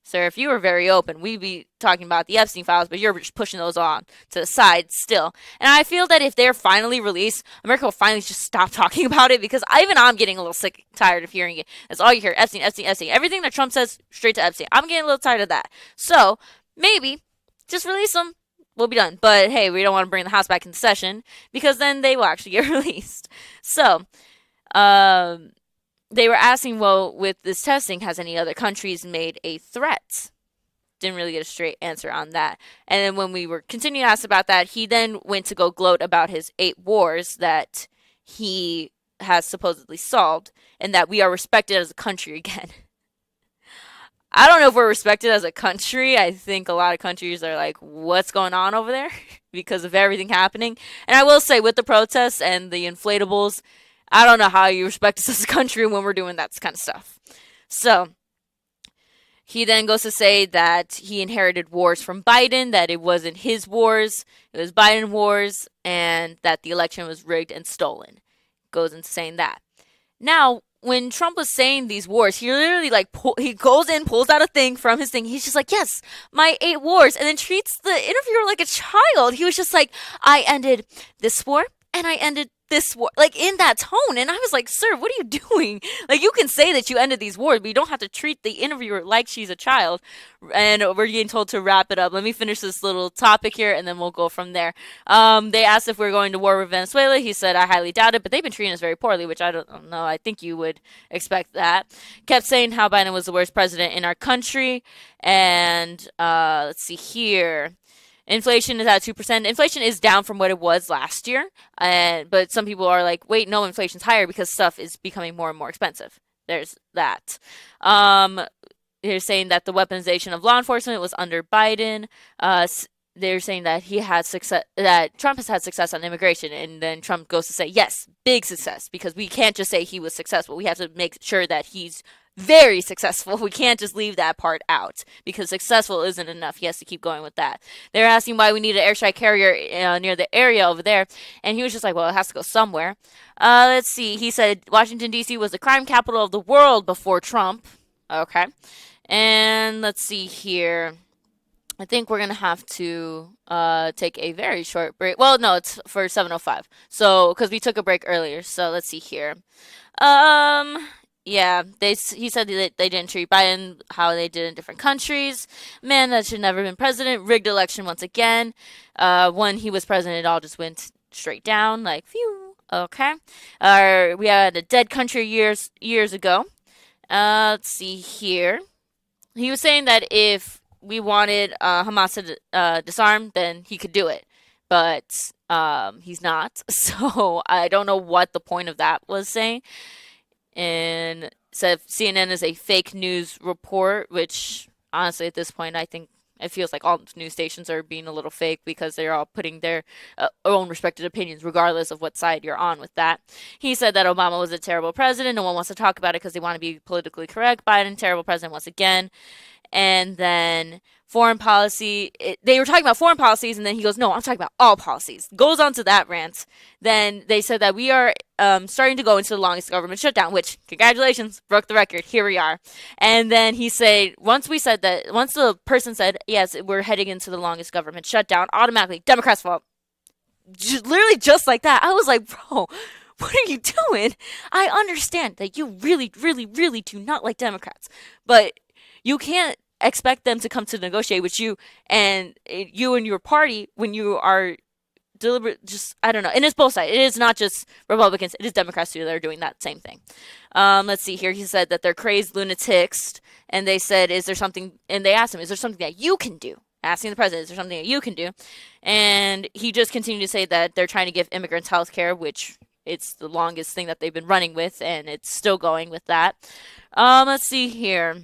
Sir, if you were very open, we'd be talking about the Epstein files, but you're just pushing those on to the side still. And I feel that if they're finally released, America will finally just stop talking about it, because even I'm getting a little sick, tired of hearing it. That's all you hear, Epstein, Epstein, Epstein. Everything that Trump says, straight to Epstein. I'm getting a little tired of that. So, maybe, just release them. We'll be done. But hey, we don't want to bring the House back into session, because then they will actually get released. So, they were asking, well, with this testing, has any other countries made a threat? Didn't really get a straight answer on that. And then when we were continuing to ask about that, he then went to go gloat about his 8 wars that he has supposedly solved, and that we are respected as a country again. I don't know if we're respected as a country. I think a lot of countries are like, what's going on over there? Because of everything happening. And I will say, with the protests and the inflatables, I don't know how you respect us as a country when we're doing that kind of stuff. So, he then goes to say that he inherited wars from Biden, that it wasn't his wars, it was Biden wars, and that the election was rigged and stolen. Goes into saying that. Now, when Trump was saying these wars, he literally he goes in, pulls out a thing from his thing. He's just like, yes, my 8 wars, and then treats the interviewer like a child. He was just like, I ended this war, and I ended this war, like in that tone. And I was like, sir, what are you doing? Like, you can say that you ended these wars, but you don't have to treat the interviewer like she's a child. And we're getting told to wrap it up. Let me finish this little topic here, and then we'll go from there. They asked if we're going to war with Venezuela. He said, I highly doubt it, but they've been treating us very poorly, which I don't know. I think you would expect that. Kept saying how Biden was the worst president in our country. And let's see here. Inflation is at 2%. Inflation is down from what it was last year. But some people are like, wait, no, inflation's higher because stuff is becoming more and more expensive. There's that. They're saying that the weaponization of law enforcement was under Biden. They're saying that he had success, that Trump has had success on immigration, and then Trump goes to say, yes, big success, because we can't just say he was successful. We have to make sure that he's very successful. We can't just leave that part out, because successful isn't enough. He has to keep going with that. They're asking why we need an airstrike carrier near the area over there, and he was just like, well, it has to go somewhere. Let's see. He said Washington, D.C. was the crime capital of the world before Trump. Okay. And let's see here. I think we're going to have to take a very short break. Well, no, it's for 7:05. So, because we took a break earlier. So, let's see here. Yeah, he said that they didn't treat Biden how they did in different countries. Man, that should never have been president. Rigged election once again. When he was president, it all just went straight down. Like, phew. Okay. We had a dead country years ago. Let's see here. He was saying that if we wanted Hamas to disarm, then he could do it. But he's not. So I don't know what the point of that was saying. And said CNN is a fake news report, which honestly at this point I think it feels like all news stations are being a little fake, because they're all putting their own respected opinions regardless of what side you're on with that. He said that Obama was a terrible president. No one wants to talk about it because they want to be politically correct. Biden, terrible president once again. And then foreign policy, they were talking about foreign policies, and then he goes, no, I'm talking about all policies. Goes on to that rant. Then they said that we are starting to go into the longest government shutdown, which, congratulations, broke the record. Here we are. And then he said, once the person said, yes, we're heading into the longest government shutdown, automatically, Democrats' fault. Literally just like that. I was like, bro, what are you doing? I understand that you really, really, really do not like Democrats, but you can't expect them to come to negotiate with you and your party when you are deliberate. Just, I don't know. And it's both sides. It is not just Republicans. It is Democrats too that are doing that same thing. Let's see here. He said that they're crazed lunatics, and they said, is there something, and they asked him, is there something that you can do? Asking the president, is there something that you can do? And he just continued to say that they're trying to give immigrants health care, which it's the longest thing that they've been running with, and it's still going with that. Let's see here.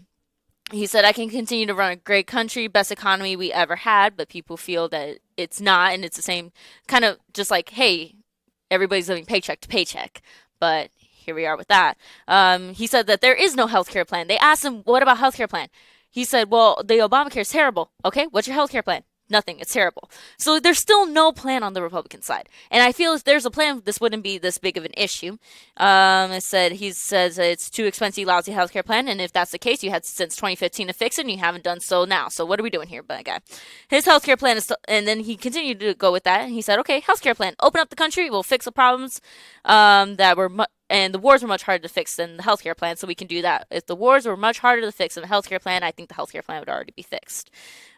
He said, I can continue to run a great country, best economy we ever had, but people feel that it's not, and it's the same kind of just like, hey, everybody's living paycheck to paycheck. But here we are with that. He said that there is no healthcare plan. They asked him, what about healthcare plan? He said, well, the Obamacare is terrible. Okay, what's your healthcare plan? Nothing. It's terrible. So there's still no plan on the Republican side. And I feel if there's a plan, this wouldn't be this big of an issue. He says it's too expensive, lousy healthcare plan. And if that's the case, you had since 2015 to fix it, and you haven't done so now. So what are we doing here, bad guy? His healthcare plan is, and then he continued to go with that. And he said, okay, healthcare plan, open up the country. We'll fix the problems and the wars were much harder to fix than the healthcare plan, so we can do that. If the wars were much harder to fix than the healthcare plan, I think the healthcare plan would already be fixed.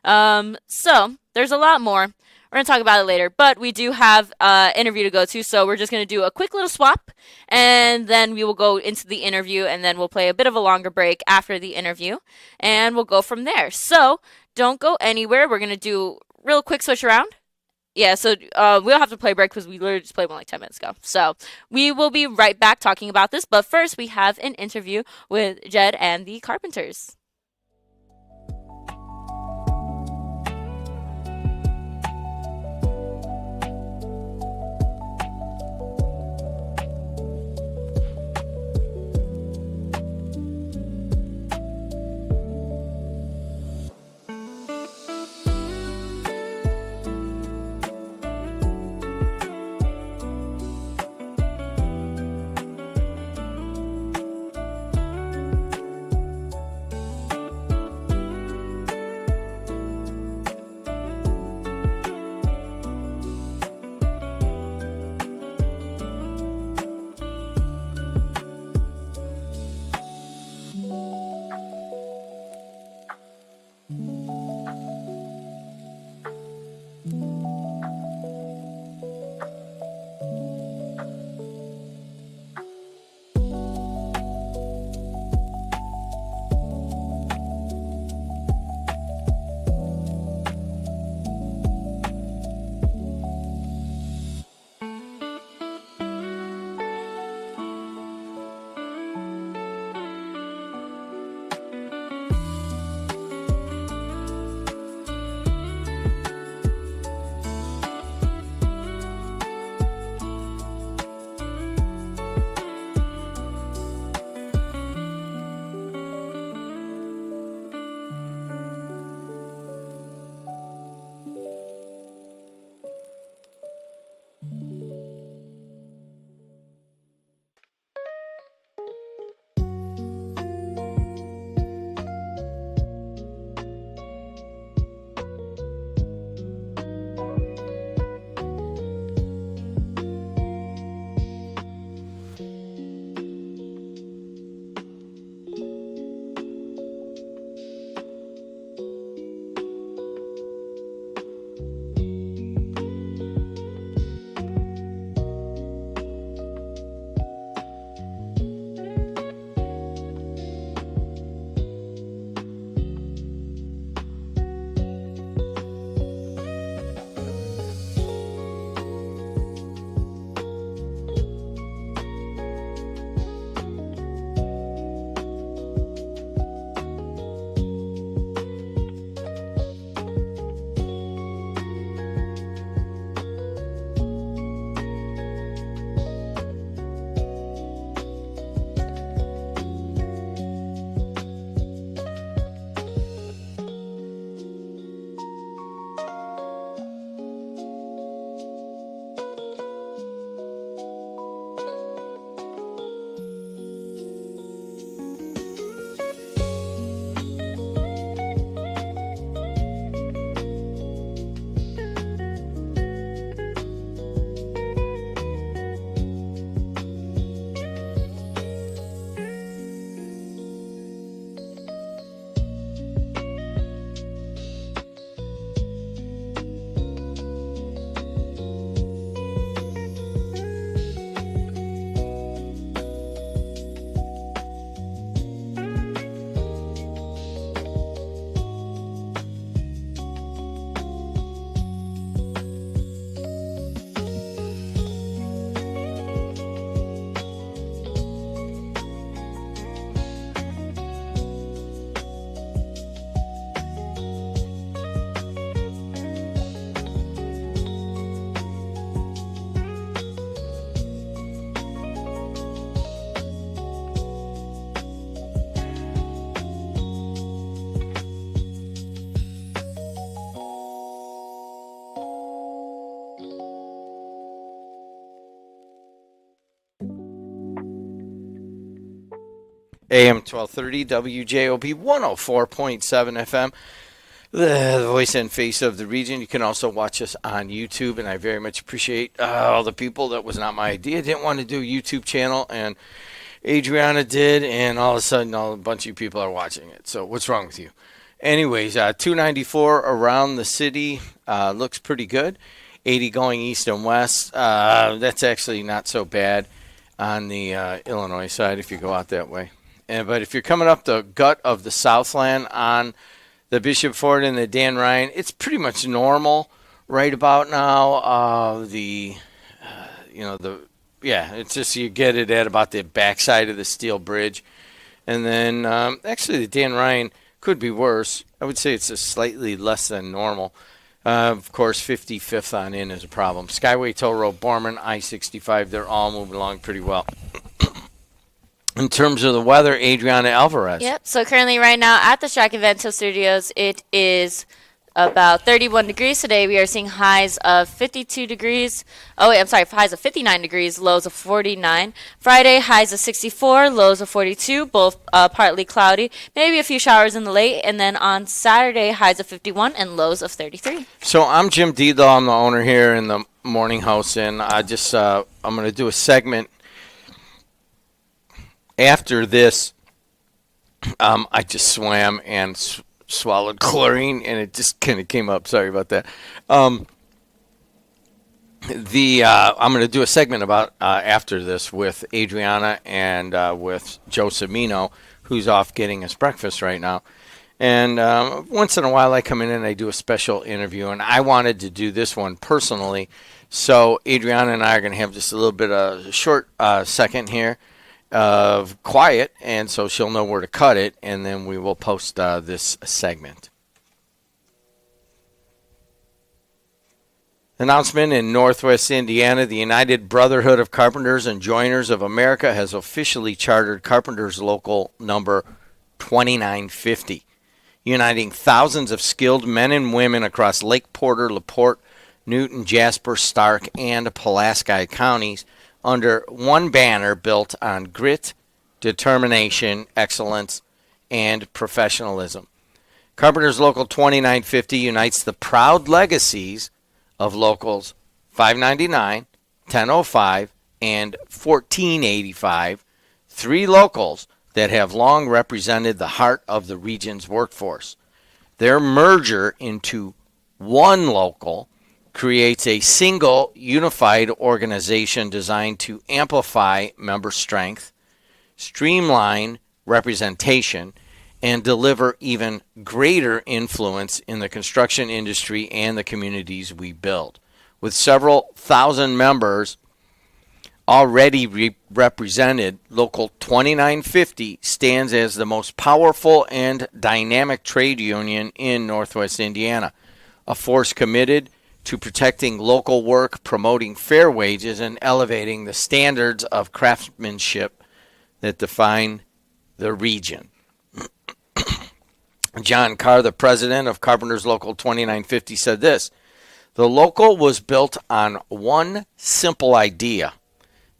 So there's a lot more. We're going to talk about it later, but we do have an interview to go to, so we're just going to do a quick little swap, and then we will go into the interview, and then we'll play a bit of a longer break after the interview, and we'll go from there. So don't go anywhere. We're going to do a real quick switch around. Yeah, so we don't have to play break because we literally just played one like 10 minutes ago. So we will be right back talking about this. But first, we have an interview with Jed and the Carpenters. AM 1230 WJOB 104.7 FM. The voice and face of the region. You can also watch us on YouTube, and I very much appreciate all the people. That was not my idea. Didn't want to do a YouTube channel, and Adrianna did, and all of a sudden, a bunch of people are watching it. So what's wrong with you? Anyways, 294 around the city looks pretty good. 80 going east and west. That's actually not so bad on the Illinois side if you go out that way. But if you're coming up the gut of the Southland on the Bishop Ford and the Dan Ryan, it's pretty much normal right about now. It's just you get it at about the backside of the steel bridge. And then actually the Dan Ryan could be worse. I would say it's just slightly less than normal. Of course, 55th on in is a problem. Skyway Toll Road, Borman, I-65, they're all moving along pretty well. In terms of the weather, Adrianna Alvarez. Yep. So currently right now at the Strack Evento Studios, it is about 31 degrees today. We are seeing highs of 52 degrees. Highs of 59 degrees, lows of 49. Friday, highs of 64, lows of 42, both partly cloudy. Maybe a few showers in the late. And then on Saturday, highs of 51 and lows of 33. So I'm Jim Deedlaw. I'm the owner here in the morning house, and I'm going to do a segment after this. I just swam and swallowed chlorine, and it just kind of came up. Sorry about that. I'm going to do a segment about after this with Adrianna and with Joe Cimino, who's off getting us breakfast right now. And once in a while I come in and I do a special interview, and I wanted to do this one personally. So Adrianna and I are going to have just a little bit of a short second here of quiet, and so she'll know where to cut it, and then we will post this segment. Announcement in Northwest Indiana. The United Brotherhood of Carpenters and Joiners of America has officially chartered Carpenters Local number 2950, uniting thousands of skilled men and women across Lake Porter, LaPorte, Newton, Jasper, Stark, and Pulaski counties under one banner built on grit, determination, excellence, and professionalism. Carpenters Local 2950 unites the proud legacies of Locals 599, 1005, and 1485, three locals that have long represented the heart of the region's workforce. Their merger into one local creates a single, unified organization designed to amplify member strength, streamline representation, and deliver even greater influence in the construction industry and the communities we build. With several thousand members already represented, Local 2950 stands as the most powerful and dynamic trade union in Northwest Indiana, a force committed to protecting local work, promoting fair wages, and elevating the standards of craftsmanship that define the region. John Carr, the president of Carpenters Local 2950, said this: "The local was built on one simple idea,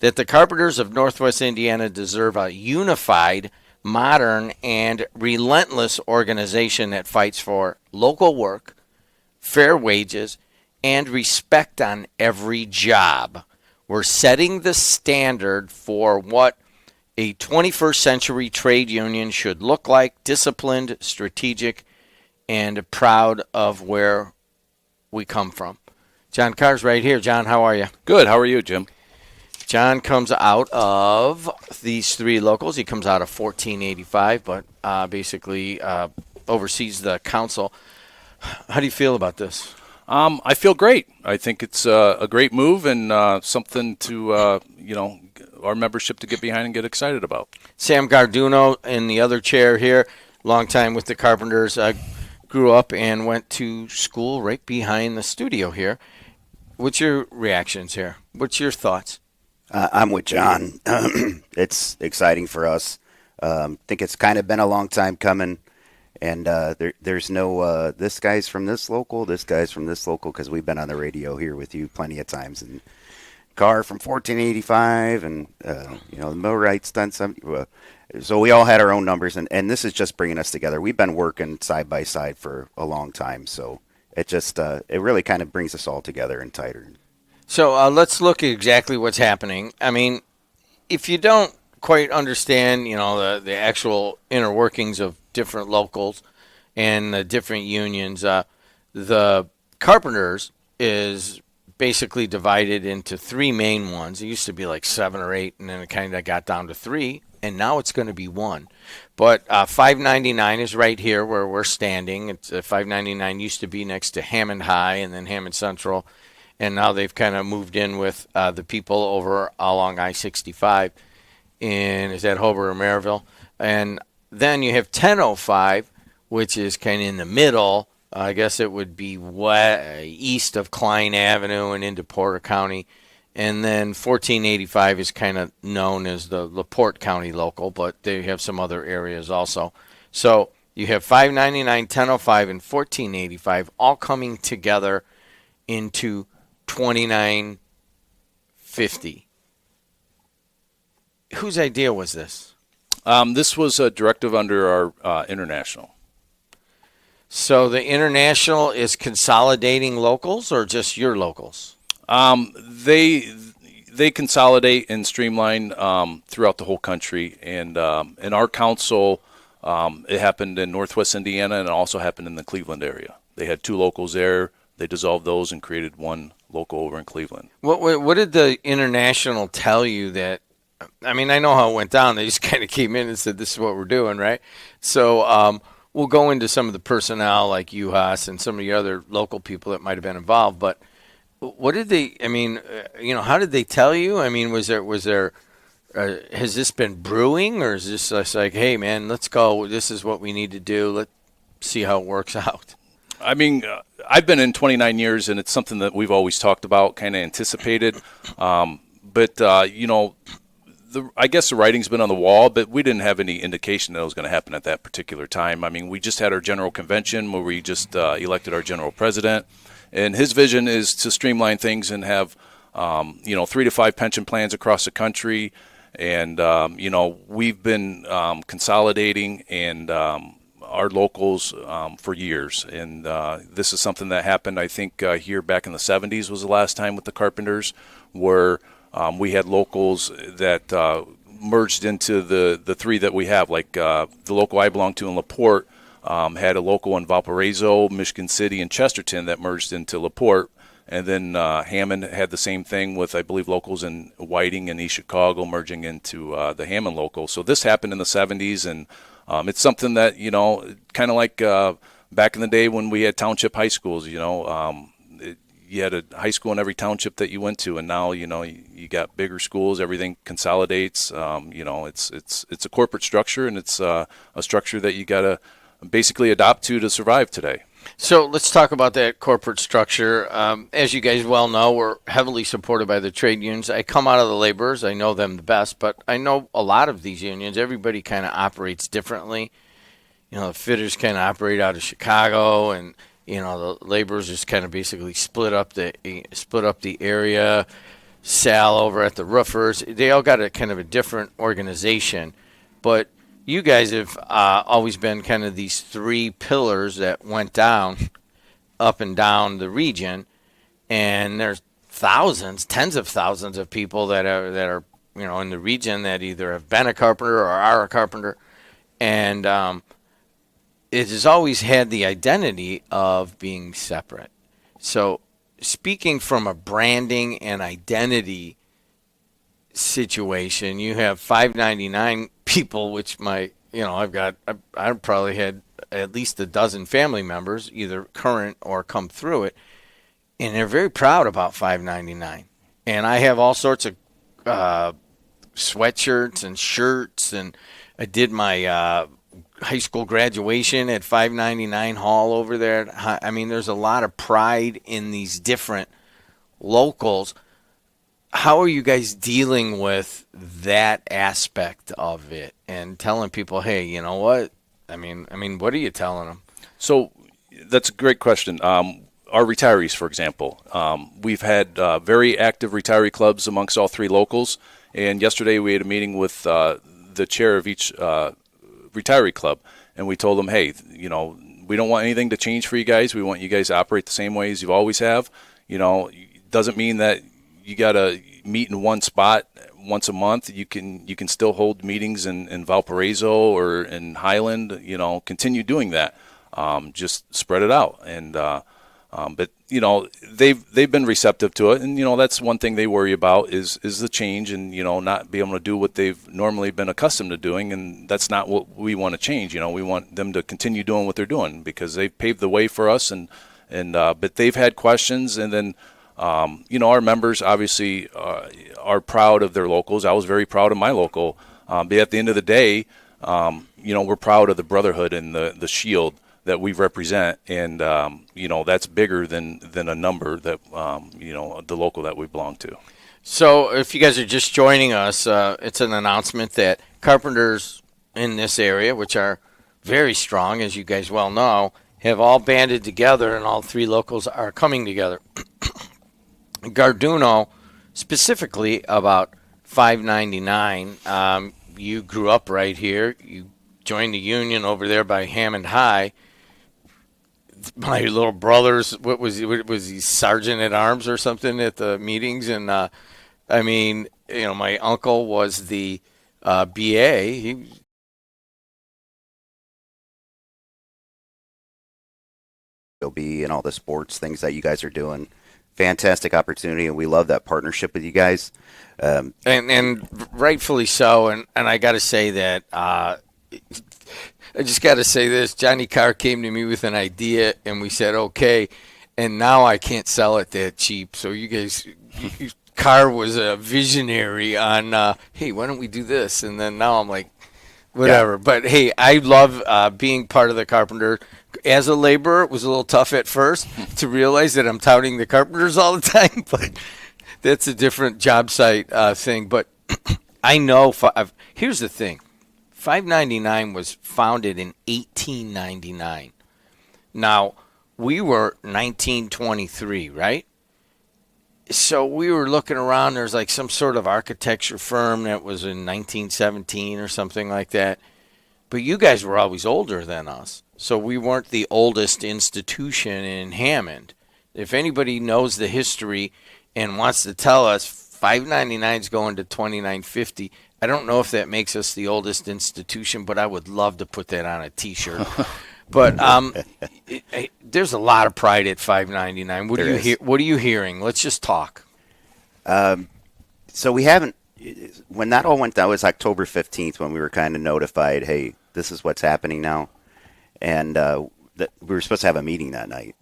that the carpenters of Northwest Indiana deserve a unified, modern, and relentless organization that fights for local work, fair wages, and respect on every job. We're setting the standard for what a 21st century trade union should look like, disciplined, strategic, and proud of where we come from." John Carr's right here. John, how are you? Good. How are you, Jim? John comes out of these three locals. He comes out of 1485, but basically oversees the council. How do you feel about this? I feel great. I think it's a great move and something to, our membership to get behind and get excited about. Sam Garduno in the other chair here, long time with the Carpenters. Grew up and went to school right behind the studio here. What's your reactions here? What's your thoughts? I'm with John. It's exciting for us. Think it's kind of been a long time coming. And there's no this guy's from this local, this guy's from this local, because we've been on the radio here with you plenty of times. And car from 1485, and the millwright's done some. So we all had our own numbers, and this is just bringing us together. We've been working side by side for a long time, so it just it really kind of brings us all together and tighter. So let's look at exactly what's happening. I mean, if you don't quite understand, the actual inner workings of different locals and the different unions, the carpenters is basically divided into three main ones. It used to be like 7 or 8, and then it kind of got down to 3, and now it's going to be 1. But 599 is right here where we're standing. It's 599 used to be next to Hammond High and then Hammond Central, and now they've kind of moved in with the people over along I-65 is that Hobart or Maryville. And then you have 1005, which is kind of in the middle. I guess it would be east of Klein Avenue and into Porter County. And then 1485 is kind of known as the LaPorte County local, but they have some other areas also. So you have 599, 1005, and 1485 all coming together into 2950. Whose idea was this? This was a directive under our international. So the international is consolidating locals or just your locals? They consolidate and streamline throughout the whole country, and in our council, it happened in Northwest Indiana, and it also happened in the Cleveland area. They had 2 locals there. They dissolved those and created 1 local over in Cleveland. What did the international tell you that? I mean, I know how it went down. They just kind of came in and said, "This is what we're doing," right? So we'll go into some of the personnel like UHAS and some of the other local people that might have been involved. But what did they? I mean, how did they tell you? I mean, was there? Has this been brewing, or is this just like, "Hey, man, let's go. This is what we need to do. Let's see how it works out." I mean, I've been in 29 years, and it's something that we've always talked about, kind of anticipated. But I guess the writing's been on the wall, but we didn't have any indication that it was going to happen at that particular time. I mean, we just had our general convention where we just elected our general president, and his vision is to streamline things and have 3 to 5 pension plans across the country. And we've been consolidating and our locals for years, and this is something that happened, I think, here back in the 70s was the last time with the carpenters, where we had locals that merged into the 3 that we have. Like the local I belong to in LaPorte had a local in Valparaiso, Michigan City, and Chesterton that merged into LaPorte. And then Hammond had the same thing with, I believe, locals in Whiting and East Chicago merging into the Hammond local. So this happened in the 70s, and it's something that, kind of like back in the day when we had township high schools, you had a high school in every township that you went to, and now you got bigger schools. Everything consolidates. It's a corporate structure, and it's a structure that you got to basically adopt to survive today. So let's talk about that corporate structure. As you guys well know, we're heavily supported by the trade unions. I come out of the laborers. I know them the best, but I know a lot of these unions. Everybody kind of operates differently. The fitters kind of operate out of Chicago, and the laborers just kind of basically split up the area. Sal over at the roofers. They all got a kind of a different organization, but you guys have always been kind of these 3 pillars that went down, up and down the region, and there's thousands, tens of thousands of people that are in the region that either have been a carpenter or are a carpenter, and it has always had the identity of being separate. So, speaking from a branding and identity situation, you have 599 people, which I probably had at least a dozen family members, either current or come through it, and they're very proud about 599. And I have all sorts of sweatshirts and shirts, and I did my high school graduation at 599 Hall over there. I mean, there's a lot of pride in these different locals. How are you guys dealing with that aspect of it and telling people, hey, you know what? I mean, what are you telling them? So that's a great question. our retirees, for example. We've had very active retiree clubs amongst all three locals, and yesterday we had a meeting with the chair of each retiree club, and we told them, hey, we don't want anything to change for you guys. We want you guys to operate the same way as you always have. It doesn't mean that you got to meet in one spot once a month. You can still hold meetings in Valparaiso or in Highland. Continue doing that. Just spread it out. And but they've been receptive to it, and that's one thing they worry about is the change, and not be able to do what they've normally been accustomed to doing, and that's not what we want to change. We want them to continue doing what they're doing because they've paved the way for us, and but they've had questions, and then our members obviously are proud of their locals. I was very proud of my local, but at the end of the day, we're proud of the brotherhood and the shield that we represent, and that's bigger than a number that the local that we belong to. So if you guys are just joining us, it's an announcement that carpenters in this area, which are very strong, as you guys well know, have all banded together, and all three locals are coming together. Garduno, specifically about 599. You grew up right here. You joined the union over there by Hammond High. My little brother's, what was he, sergeant at arms or something at the meetings? And my uncle was the BA. He'll be in all the sports things that you guys are doing. Fantastic opportunity, and we love that partnership with you guys. And rightfully so. And I got to say that I just got to say this. Johnny Carr came to me with an idea, and we said, okay. And now I can't sell it that cheap. So you guys, Carr was a visionary on, hey, why don't we do this? And then now I'm like, whatever. Yeah. But, hey, I love being part of the Carpenter. As a laborer, it was a little tough at first to realize that I'm touting the carpenters all the time. But that's a different job site thing. But I know, here's the thing. 599 was founded in 1899. Now, we were 1923, right? So we were looking around. There's like some sort of architecture firm that was in 1917 or something like that. But you guys were always older than us. So we weren't the oldest institution in Hammond. If anybody knows the history and wants to tell us 599 is going to 2950, I don't know if that makes us the oldest institution, but I would love to put that on a T-shirt. But there's a lot of pride at 599. What are you hearing? Let's just talk. So we haven't. When that all went down, it was October 15th when we were kind of notified, hey, this is what's happening now. And we were supposed to have a meeting that night.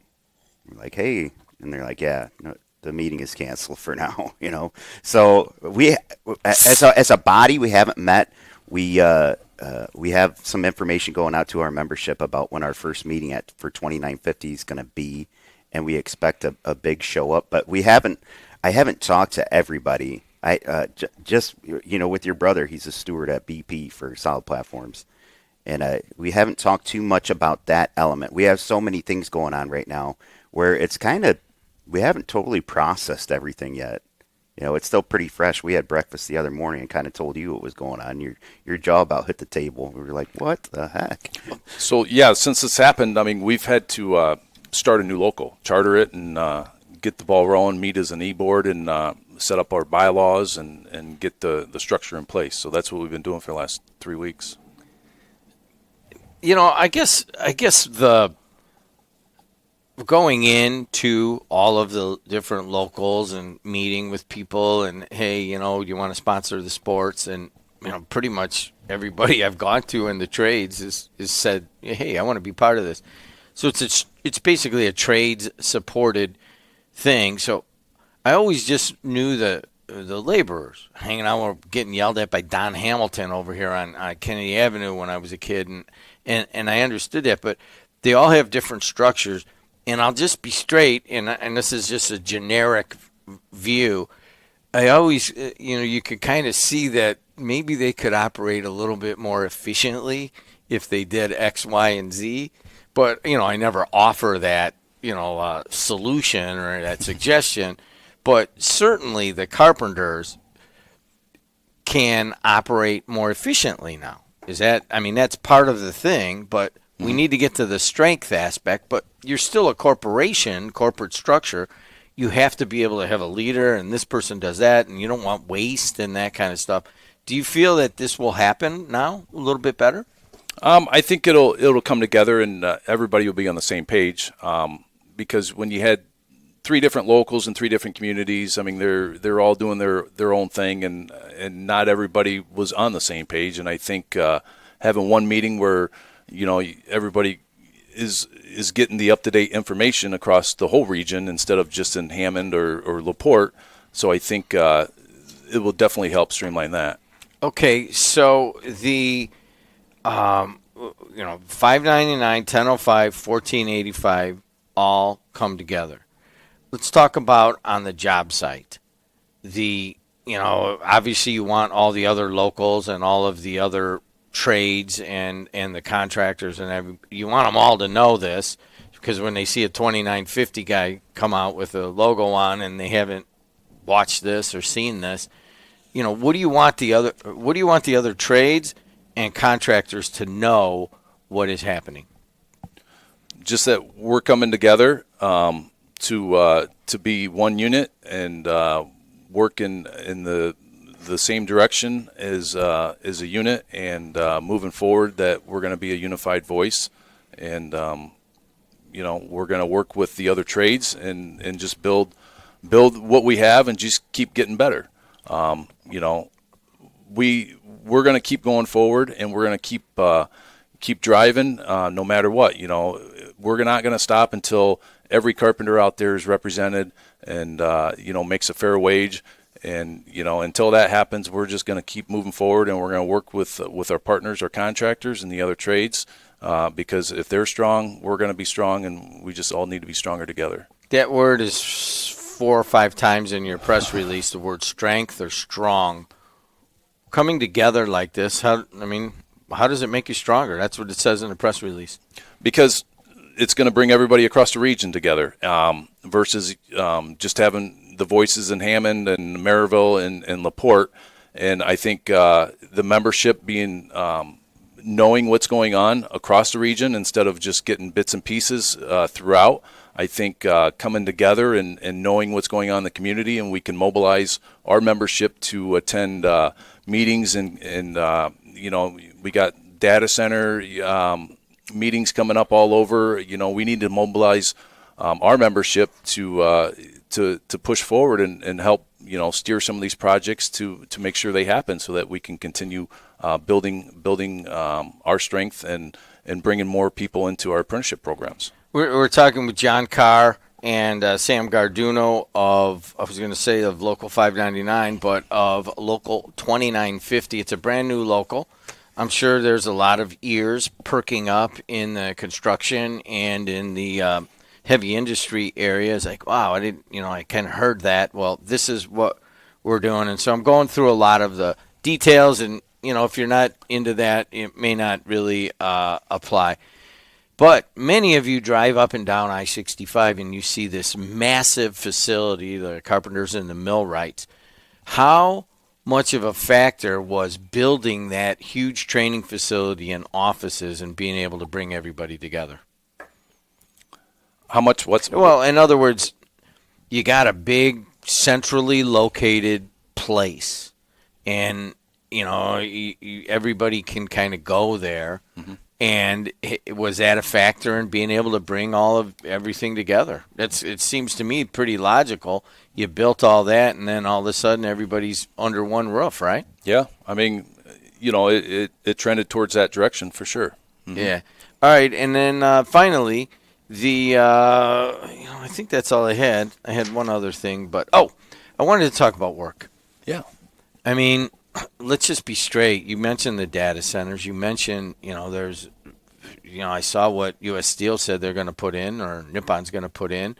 We're like, hey, and they're like, yeah, no, the meeting is canceled for now, So we, as a body, we haven't met. We have some information going out to our membership about when our first meeting for 2950 is going to be, and we expect a big show up. But I haven't talked to everybody. Just with your brother, he's a steward at BP for Solid Platforms. And we haven't talked too much about that element. We have so many things going on right now where it's kind of, we haven't totally processed everything yet. It's still pretty fresh. We had breakfast the other morning and kind of told you what was going on. Your jaw about hit the table. We were like, what the heck? So, yeah, since this happened, we've had to start a new local, charter it, and get the ball rolling, meet as an e-board, and set up our bylaws and get the structure in place. So that's what we've been doing for the last 3 weeks. I guess the going into all of the different locals and meeting with people and, hey, do you want to sponsor the sports? And, pretty much everybody I've gone to in the trades is said, hey, I want to be part of this. So it's basically a trades supported thing. So I always just knew the laborers hanging out or getting yelled at by Don Hamilton over here on Kennedy Avenue when I was a kid. And I understood that, but they all have different structures. And I'll just be straight, and this is just a generic view. I always, you could kind of see that maybe they could operate a little bit more efficiently if they did X, Y, and Z. But, I never offer that solution or that suggestion, but certainly the carpenters can operate more efficiently now. That's part of the thing, but we need to get to the strength aspect, but you're still a corporation, corporate structure. You have to be able to have a leader, and this person does that, and you don't want waste and that kind of stuff. Do you feel that this will happen now a little bit better? I think it'll come together, and everybody will be on the same page. Because when you had 3 different locals in 3 different communities, they're all doing their own thing, and not everybody was on the same page. And I think having one meeting where everybody is getting the up-to-date information across the whole region instead of just in Hammond or LaPorte. So I think it will definitely help streamline that. Okay, so the 599, 1005, 1485 all come together. Let's talk about on the job site. Obviously you want all the other locals and all of the other trades and the contractors and you want them all to know this, because when they see a 2950 guy come out with a logo on and they haven't watched this or seen this, what do you want the other trades and contractors to know what is happening? Just that we're coming together to be one unit and work in the same direction as a unit, and moving forward that we're going to be a unified voice, and we're going to work with the other trades and just build what we have and just keep getting better. We're going to keep going forward, and we're going to keep driving no matter what. We're not going to stop until every carpenter out there is represented and makes a fair wage. And until that happens, we're just going to keep moving forward, and we're going to work with our partners, our contractors, and the other trades, because if they're strong, we're going to be strong, and we just all need to be stronger together. That word is 4 or 5 times in your press release, the word strength or strong. Coming together like this, how does it make you stronger? That's what it says in the press release. Because it's going to bring everybody across the region together, versus just having the voices in Hammond and Maryville and LaPorte. And I think the membership being knowing what's going on across the region instead of just getting bits and pieces throughout. I think coming together and knowing what's going on in the community, and we can mobilize our membership to attend meetings and we got data center meetings coming up all over. We need to mobilize our membership to push forward and help steer some of these projects to make sure they happen, so that we can continue building our strength and bringing more people into our apprenticeship programs. We're talking with John Carr and Sam Garduno of Local 599, but of Local 2950. It's a brand new local. I'm sure there's a lot of ears perking up in the construction and in the heavy industry areas. Like, wow, I kind of heard that. Well, this is what we're doing. And so I'm going through a lot of the details, and, if you're not into that, it may not really apply. But many of you drive up and down I-65 and you see this massive facility, the carpenters and the millwrights. How much of a factor was building that huge training facility and offices and being able to bring everybody together? How much? Well, in other words, you got a big centrally located place, and everybody can kind of go there. Mm-hmm. And was that a factor in being able to bring all of everything together? It seems to me pretty logical. You built all that, and then all of a sudden everybody's under one roof, right? Yeah, it trended towards that direction for sure. Mm-hmm. Yeah. All right, and then finally, I think that's all I had. I had one other thing, but I wanted to talk about work. Yeah. Let's just be straight. You mentioned the data centers. You mentioned, there's, I saw what U.S. Steel said they're going to put in, or Nippon's going to put in.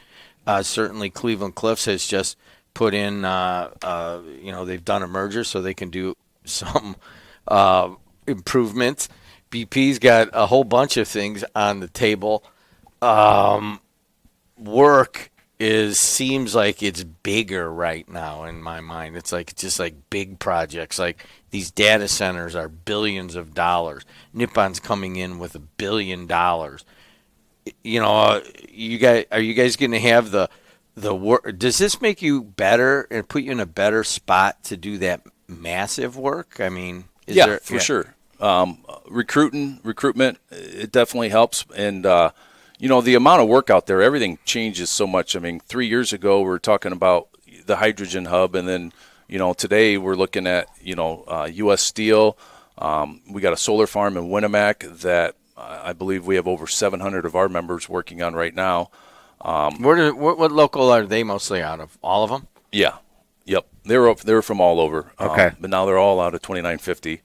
Certainly Cleveland Cliffs has just put in, they've done a merger so they can do some improvements. BP's got a whole bunch of things on the table. work seems like it's bigger right now in my mind. It's like just like big projects. Like these data centers are billions of dollars. Nippon's coming in with $1 billion. Are you guys going to have the work? Does this make you better and put you in a better spot to do that massive work? I mean, for sure. Recruitment, it definitely helps. And, the amount of work out there, everything changes so much. I mean, 3 years ago, we were talking about the hydrogen hub. And then, today we're looking at, U.S. Steel. We got a solar farm in Winnemac that I believe we have over 700 of our members working on right now. What local are they mostly out of? All of them? Yeah. Yep. They're from all over. Okay. But now they're all out of 2950.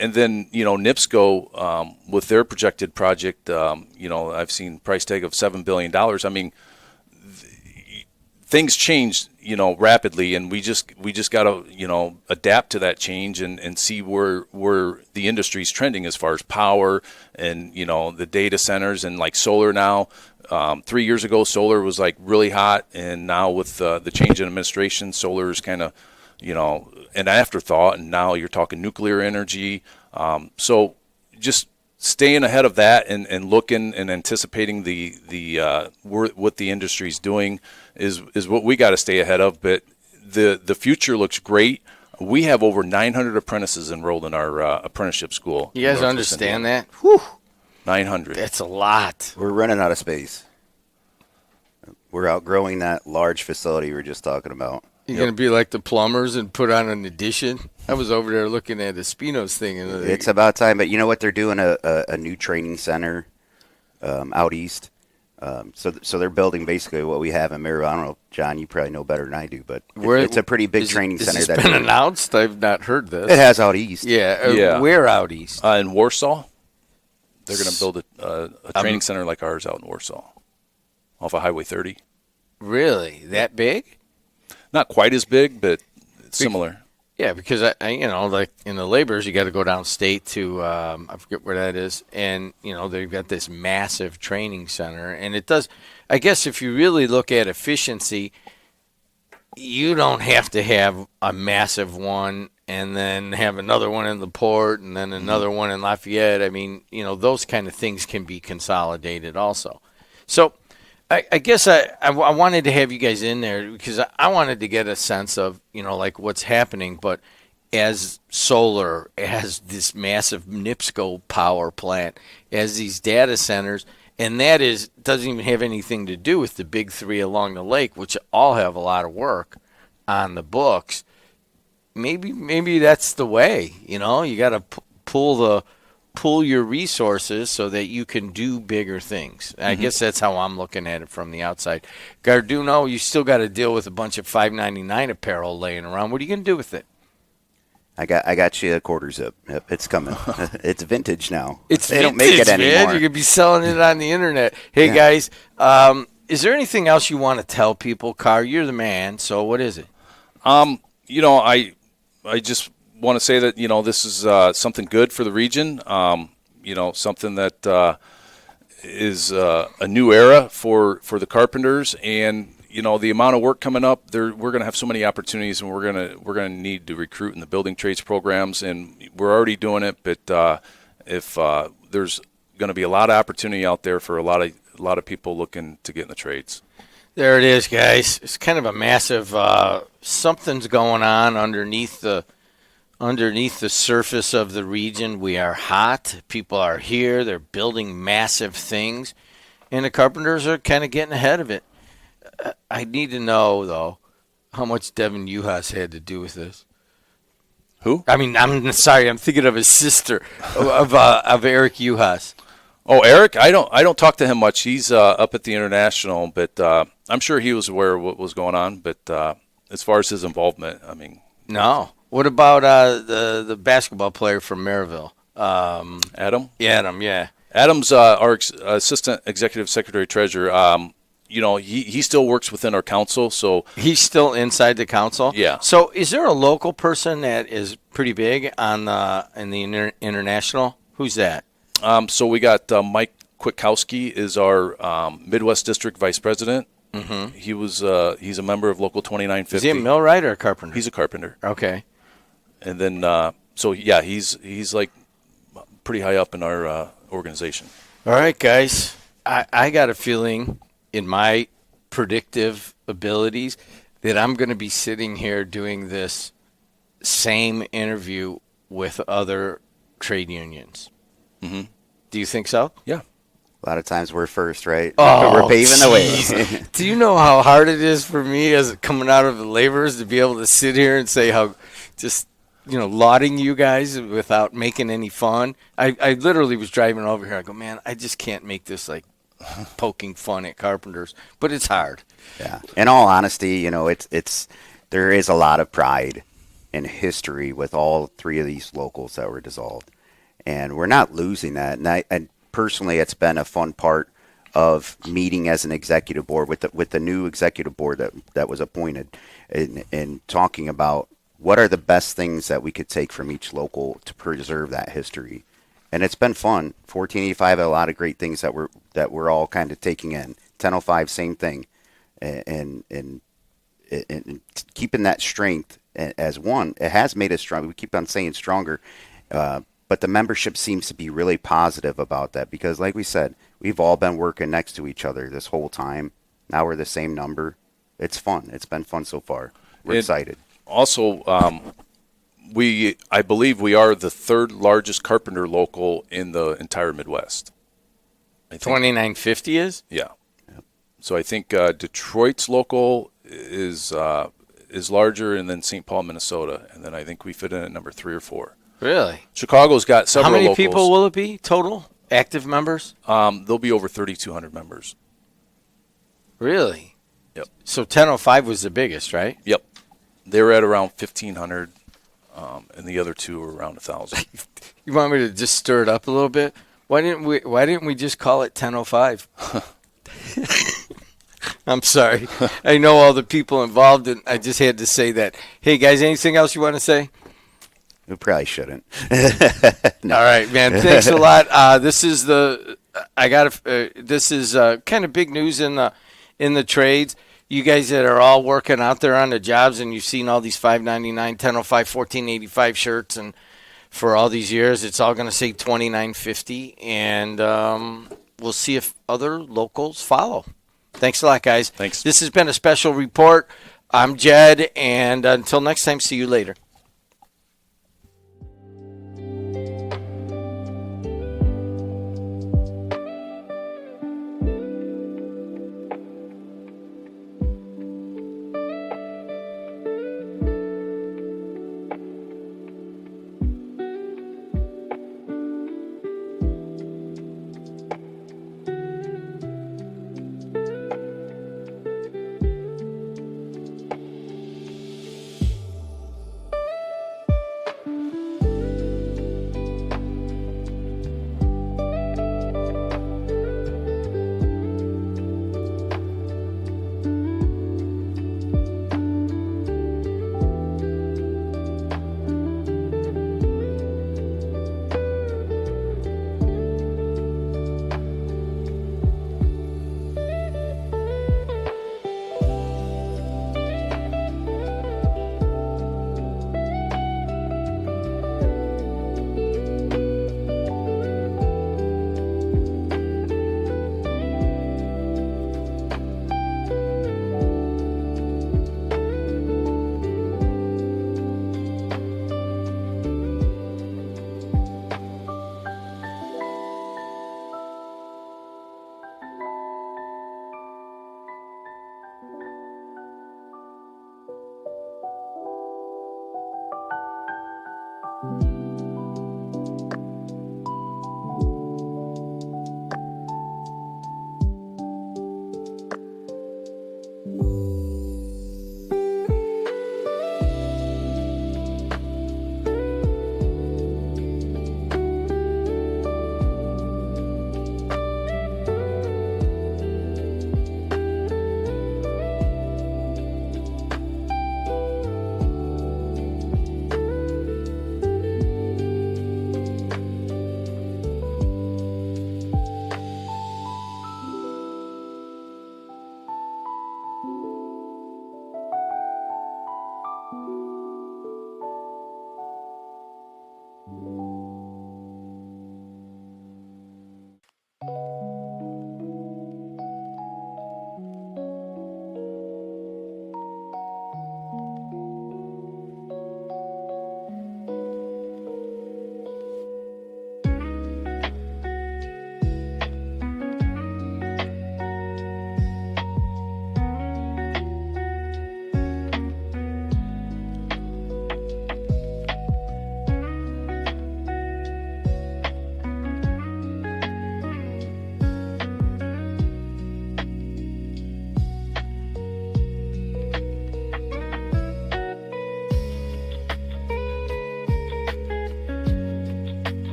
And then, NIPSCO, with their projected project, I've seen price tag of $7 billion. I mean, things change, rapidly, and we just got to, adapt to that change and see where the industry's trending as far as power and, the data centers and like solar now. 3 years ago, solar was like really hot, and now with the change in administration, solar is kind of, an afterthought, and now you're talking nuclear energy. So just staying ahead of that and looking and anticipating what the industry's doing is what we got to stay ahead of. But the future looks great. We have over 900 apprentices enrolled in our apprenticeship school. You guys understand that? Whew. 900. That's a lot. We're running out of space. We're outgrowing that large facility we were just talking about. You're going to be like the plumbers and put on an addition? I was over there looking at Espino's thing. And it's about time, but you know what? They're doing a new training center out east. So they're building basically what we have in Maryville. I don't know, John, you probably know better than I do, but it's a pretty big training center. Has this been announced? I've not heard this. It has out east. Yeah. Where out east? In Warsaw. They're going to build a training center like ours out in Warsaw off of Highway 30. Really? That big? Not quite as big, but similar. Yeah, because like in the laborers, you got to go downstate to I forget where that is, and they've got this massive training center, and it does. I guess if you really look at efficiency, you don't have to have a massive one and then have another one in the port and then another one in Lafayette. I mean, those kind of things can be consolidated also. So I guess I wanted to have you guys in there because I wanted to get a sense of, like what's happening. But as solar, as this massive NIPSCO power plant, as these data centers, and that doesn't even have anything to do with the big three along the lake, which all have a lot of work on the books. Maybe that's the way. You got to pool your resources so that you can do bigger things. I guess that's how I'm looking at it from the outside. Garduno, you still got to deal with a bunch of $5.99 apparel laying around. What are you going to do with it? I got you a quarter zip. Yep, it's coming. It's vintage now. They don't make it anymore. Man. You're going to be selling it on the internet. Hey, guys, is there anything else you want to tell people, Carr? You're the man, so what is it? I just want to say that, this is something good for the region, something that is a new era for the carpenters. And, the amount of work coming up, we're going to have so many opportunities, and we're going to need to recruit in the building trades programs. And we're already doing it, but if there's going to be a lot of opportunity out there for a lot of people looking to get in the trades. There it is, guys. It's kind of a massive something's going on underneath the surface of the region. We are hot. People are here. They're building massive things. And the carpenters are kind of getting ahead of it. I need to know, though, how much Devin Uhas had to do with this. Who? I mean, I'm sorry. I'm thinking of his sister, of Eric Uhas. Oh, Eric? I don't talk to him much. He's up at the International, but I'm sure he was aware of what was going on. But as far as his involvement, I mean. No. What about the basketball player from Maryville? Adam? Yeah, Adam, yeah. Adam's our assistant executive secretary treasurer. He still works within our council, so he's still inside the council. Yeah. So, is there a local person that is pretty big in the international? Who's that? So we got Mike Kwiatkowski is our Midwest District Vice President. Mm-hmm. He's a member of Local 2950. Is he a millwright or a carpenter? He's a carpenter. Okay. And then, he's like pretty high up in our organization. All right, guys. I got a feeling in my predictive abilities that I'm going to be sitting here doing this same interview with other trade unions. Mm-hmm. Do you think so? Yeah. A lot of times we're first, right? Oh, We're paving the way. Do you know how hard it is for me as coming out of the laborers to be able to sit here and say how just, lauding you guys without making any fun? I literally was driving over here. I go, man, I just can't make this like poking fun at carpenters, but it's hard. Yeah. In all honesty, there is a lot of pride and history with all three of these locals that were dissolved, and we're not losing that. And personally, it's been a fun part of meeting as an executive board with the new executive board that was appointed, and talking about what are the best things that we could take from each local to preserve that history. And it's been fun. 1485 had a lot of great things that we're all kind of taking in. 1005, same thing, and keeping that strength as one. It has made us strong. We keep on saying stronger, but the membership seems to be really positive about that because, like we said, we've all been working next to each other this whole time. Now we're the same number. It's fun. It's been fun so far. We're excited. Also, I believe we are the third largest carpenter local in the entire Midwest. 2950 is? Yeah. So I think Detroit's local is larger, and then St. Paul, Minnesota, and then I think we fit in at number 3 or 4. Really? Chicago's got several How many locals. people will it be total? Active members? There'll be over 3,200 members. Really? Yep. So 1005 was the biggest, right? Yep. They were at around 1,500, and the other two were around 1,000. You want me to just stir it up a little bit? Why didn't we just call it 1005? I'm sorry. I know all the people involved, and I just had to say that. Hey, guys, anything else you want to say? We probably shouldn't. No. All right, man. Thanks a lot. This is kind of big news in the trades. You guys that are all working out there on the jobs, and you've seen all these 599, 1005, 1485 shirts, and for all these years, it's all going to say 2950, and we'll see if other locals follow. Thanks a lot, guys. Thanks. This has been a special report. I'm Jed, and until next time, see you later.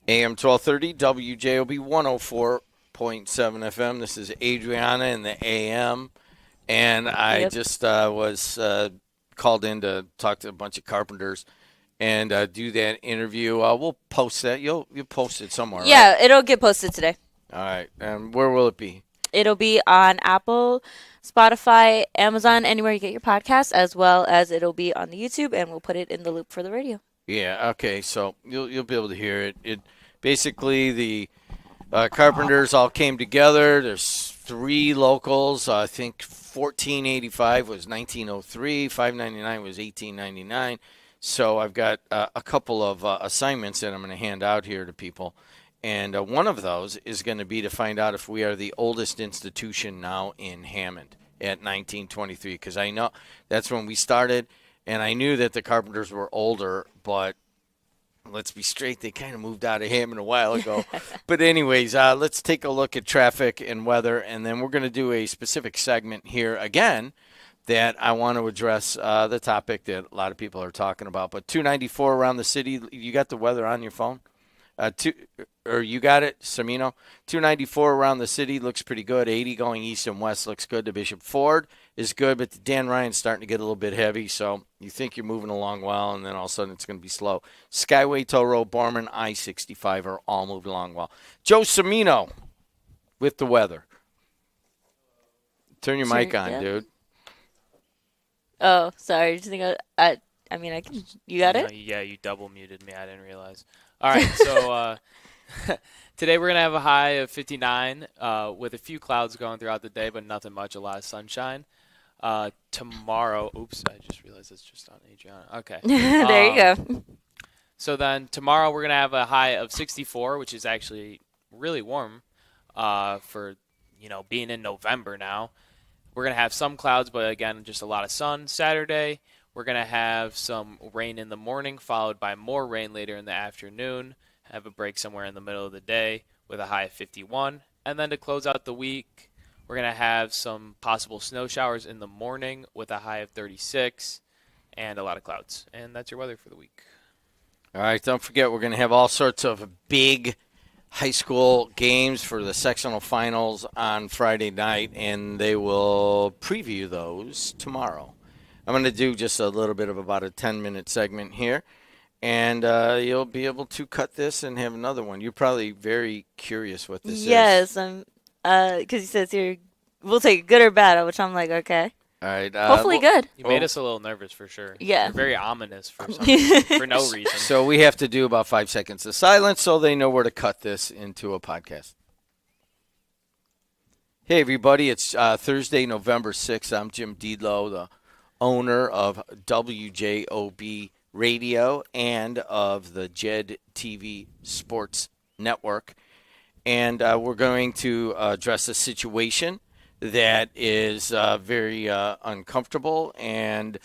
AM 1230, WJOB 104.7 FM. This is Adrianna in the AM. And I just was called in to talk to a bunch of carpenters and do that interview. We'll post that. You'll post it somewhere, Yeah, right? it'll get posted today. All right. And where will it be? It'll be on Apple, Spotify, Amazon, anywhere you get your podcast, as well as it'll be on the YouTube, and we'll put it in the loop for the radio. Yeah, okay. So you'll be able to hear it. It basically, the carpenters all came together. There's 3 locals. I think 1485 was 1903. 599 was 1899. So I've got a couple of assignments that I'm going to hand out here to people. And one of those is going to be to find out if we are the oldest institution now in Hammond at 1923, because I know that's when we started, and I knew that the carpenters were older, but let's be straight, they kind of moved out of Hammond a while ago. But anyways, let's take a look at traffic and weather, and then we're going to do a specific segment here again that I want to address the topic that a lot of people are talking about. But 294 around the city, you got the weather on your phone? You got it, Samino? 294 around the city looks pretty good. 80 going east and west looks good to Bishop Ford is good, but the Dan Ryan's starting to get a little bit heavy, so you think you're moving along well, and then all of a sudden it's going to be slow. Skyway, Toll Road, Barman, I-65 are all moving along well. Joe Samino with the weather. Turn your mic on, dude. Oh, sorry. Just think I mean, I can. You got it? Yeah, you double muted me. I didn't realize. All right, so today we're going to have a high of 59 with a few clouds going throughout the day, but nothing much, a lot of sunshine. Tomorrow, oops, I just realized it's just on Adrianna. Okay. There you go. So then tomorrow we're going to have a high of 64, which is actually really warm for, being in November now. We're going to have some clouds, but again, just a lot of sun. Saturday, we're going to have some rain in the morning, followed by more rain later in the afternoon. Have a break somewhere in the middle of the day with a high of 51. And then to close out the week, we're going to have some possible snow showers in the morning with a high of 36 and a lot of clouds. And that's your weather for the week. All right, don't forget we're going to have all sorts of big high school games for the sectional finals on Friday night, and they will preview those tomorrow. I'm going to do just a little bit of about a 10-minute segment here, and you'll be able to cut this and have another one. You're probably very curious what this is. Yes, I'm. Because he says here, we'll take good or bad, which I'm like, okay. All right. Hopefully good. You made us a little nervous for sure. Yeah. You're very ominous for for no reason. So we have to do about 5 seconds of silence so they know where to cut this into a podcast. Hey, everybody. It's Thursday, November 6th. I'm Jim Deedlow, the owner of WJOB Radio and of the JED TV Sports Network. And we're going to address a situation that is very uncomfortable and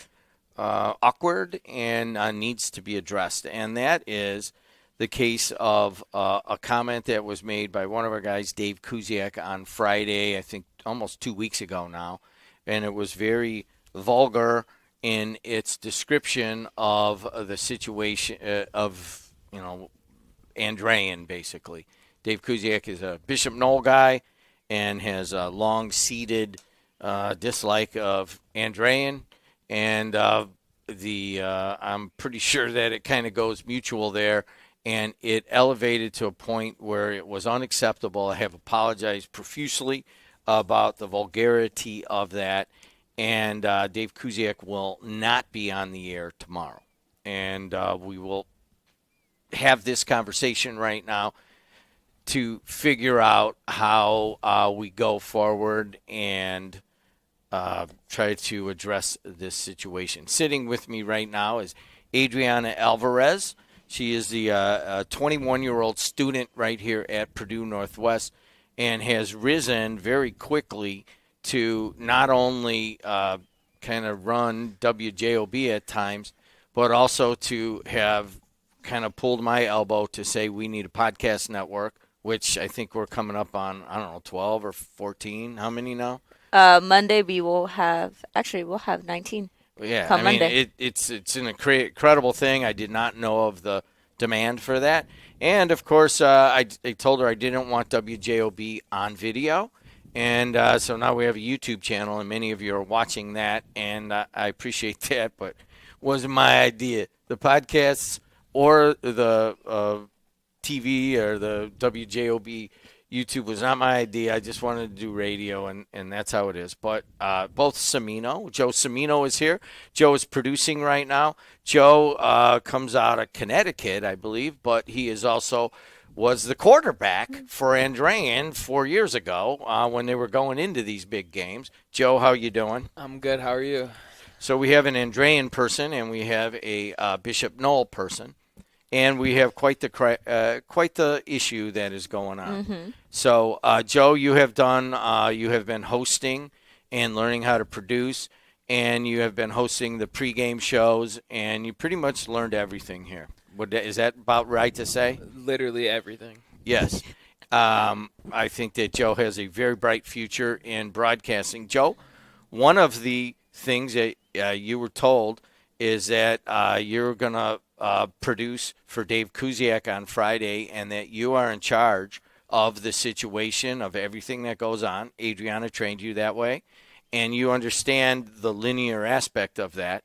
awkward and needs to be addressed. And that is the case of a comment that was made by one of our guys, Dave Kuziak, on Friday, I think almost 2 weeks ago now. And it was very vulgar in its description of the situation of, Andrean, basically. Dave Kuziak is a Bishop Knoll guy and has a long-seated dislike of Andrean. And I'm pretty sure that it kind of goes mutual there. And it elevated to a point where it was unacceptable. I have apologized profusely about the vulgarity of that. And Dave Kuziak will not be on the air tomorrow. And we will have this conversation right now to figure out how we go forward and try to address this situation. Sitting with me right now is Adrianna Alvarez. She is the 21-year-old student right here at Purdue Northwest and has risen very quickly to not only kind of run WJOB at times, but also to have kind of pulled my elbow to say we need a podcast network, which I think we're coming up on, 12 or 14. How many now? Monday we'll have 19. Yeah, Monday. it's an incredible thing. I did not know of the demand for that. And of course, I told her I didn't want WJOB on video. And so now we have a YouTube channel, and many of you are watching that, and I appreciate that, but wasn't my idea. The podcasts or the TV or the WJOB YouTube was not my idea. I just wanted to do radio, and that's how it is. But both Joe Cimino is here. Joe is producing right now. Joe comes out of Connecticut, I believe, but he is also was the quarterback for Andrean 4 years ago when they were going into these big games. Joe, how you doing? I'm good. How are you? So we have an Andrean person, and we have a Bishop Knoll person. And we have quite the issue that is going on. Mm-hmm. So, Joe, you have been hosting and learning how to produce, and you have been hosting the pregame shows, and you pretty much learned everything here. Is that about right to say? Literally everything. Yes. I think that Joe has a very bright future in broadcasting. Joe, one of the things that you were told is that you're going to produce for Dave Kuziak on Friday, and that you are in charge of the situation of everything that goes on. Adrianna trained you that way, and you understand the linear aspect of that.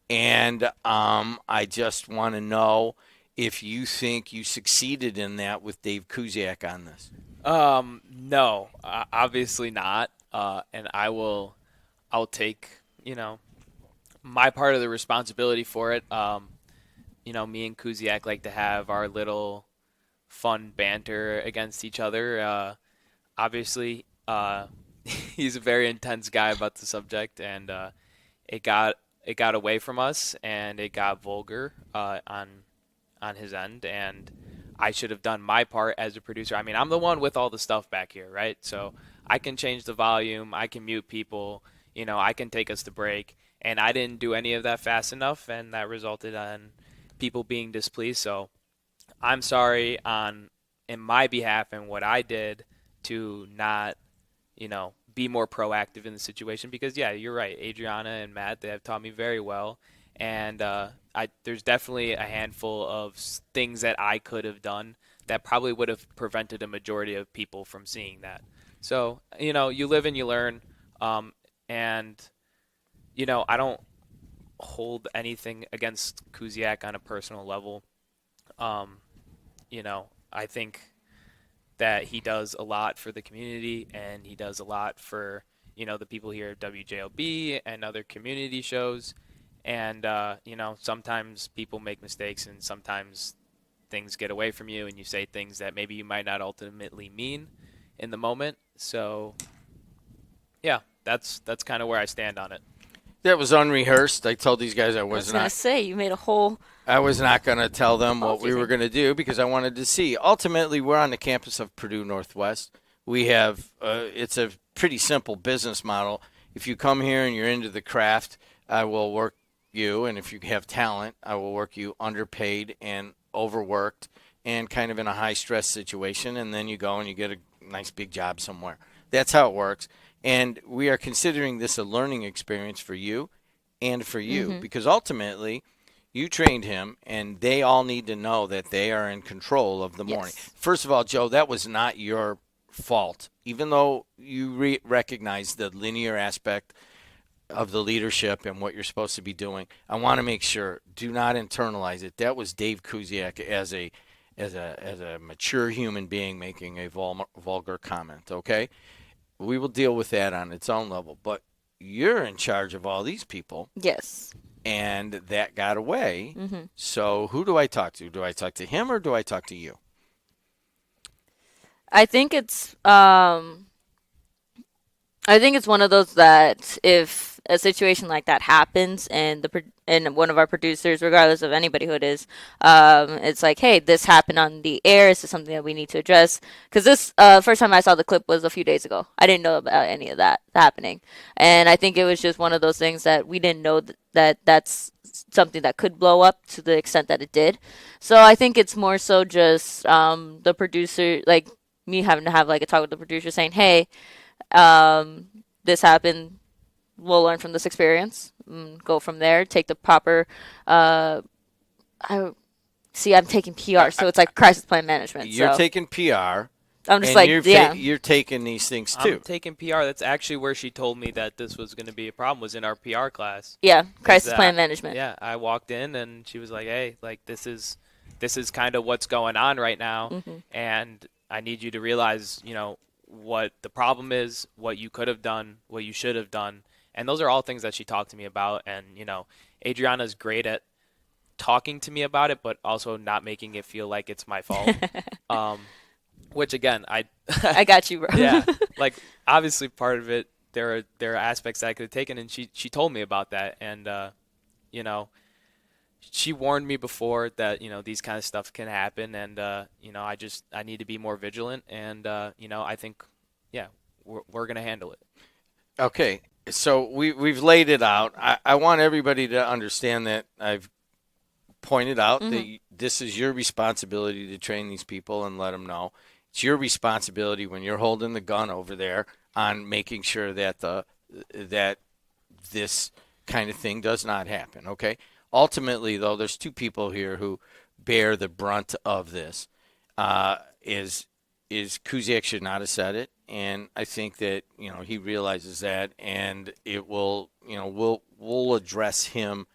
And I just want to know if you think you succeeded in that with Dave Kuziak on this. No, obviously not. And I'll take, my part of the responsibility for it. Me and Kuziak like to have our little fun banter against each other. Obviously, he's a very intense guy about the subject, and it got away from us, and it got vulgar on his end, and I should have done my part as a producer. I mean, I'm the one with all the stuff back here, right? So I can change the volume, I can mute people, I can take us to break, and I didn't do any of that fast enough, and that resulted in people being displeased. So I'm sorry in my behalf and what I did to not, be more proactive in the situation, because yeah, you're right. Adrianna and Matt, they have taught me very well, and there's definitely a handful of things that I could have done that probably would have prevented a majority of people from seeing that. So, you live and you learn, and I don't hold anything against Kuziak on a personal level. I think that he does a lot for the community, and he does a lot for, the people here at WJLB and other community shows. And, sometimes people make mistakes, and sometimes things get away from you, and you say things that maybe you might not ultimately mean in the moment. So, yeah, that's kind of where I stand on it. That was unrehearsed. I told these guys I was going to say, you made a whole... I was not going to tell them what we were going to do, because I wanted to see. Ultimately, we're on the campus of Purdue Northwest. We have, it's a pretty simple business model. If you come here and you're into the craft, I will work you. And if you have talent, I will work you underpaid and overworked and kind of in a high-stress situation. And then you go and you get a nice big job somewhere. That's how it works. And we are considering this a learning experience for you and for you, because ultimately you trained him, and they all need to know that they are in control of the morning. First of all, Joe, that was not your fault. Even though you recognize the linear aspect of the leadership and what you're supposed to be doing, I want to make sure, do not internalize it. That was Dave Kuziak as a mature human being making a vulgar comment, okay? We will deal with that on its own level. But you're in charge of all these people. Yes. And that got away. So who do I talk to? Do I talk to him, or do I talk to you? I think it's one of those that if a situation like that happens and one of our producers, regardless of anybody who it is, it's like, hey, this happened on the air. Is this something that we need to address? Because this first time I saw the clip was a few days ago. I didn't know about any of that happening, and I think it was just one of those things that we didn't know that's something that could blow up to the extent that it did. So I think it's more so just the producer, like me having to have like a talk with the producer saying, hey, this happened. We'll learn from this experience, go from there, take the proper, See, I'm taking PR, so it's like crisis plan management. You're so taking PR, I'm just and like, you're you're taking these things too. I'm taking PR. That's actually where she told me that this was going to be a problem, was in our PR class. yeah, Is crisis that- plan management. Yeah, I walked in and she was like, "Hey, like this is kind of what's going on right now, and I need you to realize, what the problem is, what you could have done, what you should have done." And those are all things that she talked to me about. And, Adriana's great at talking to me about it, but also not making it feel like it's my fault. Which again, I got you, bro. yeah, like obviously part of it, there are aspects that I could have taken, and she told me about that. And, she warned me before that, these kind of stuff can happen. And, I need to be more vigilant. And, I think, yeah, we're going to handle it. Okay, so we've laid it out. I want everybody to understand that I've pointed out that this is your responsibility to train these people and let them know. It's your responsibility when you're holding the gun over there on making sure that that this kind of thing does not happen. Okay. Ultimately, though, there's two people here who bear the brunt of this. Is Kuziak should not have said it, and I think that he realizes that, and it will we'll address him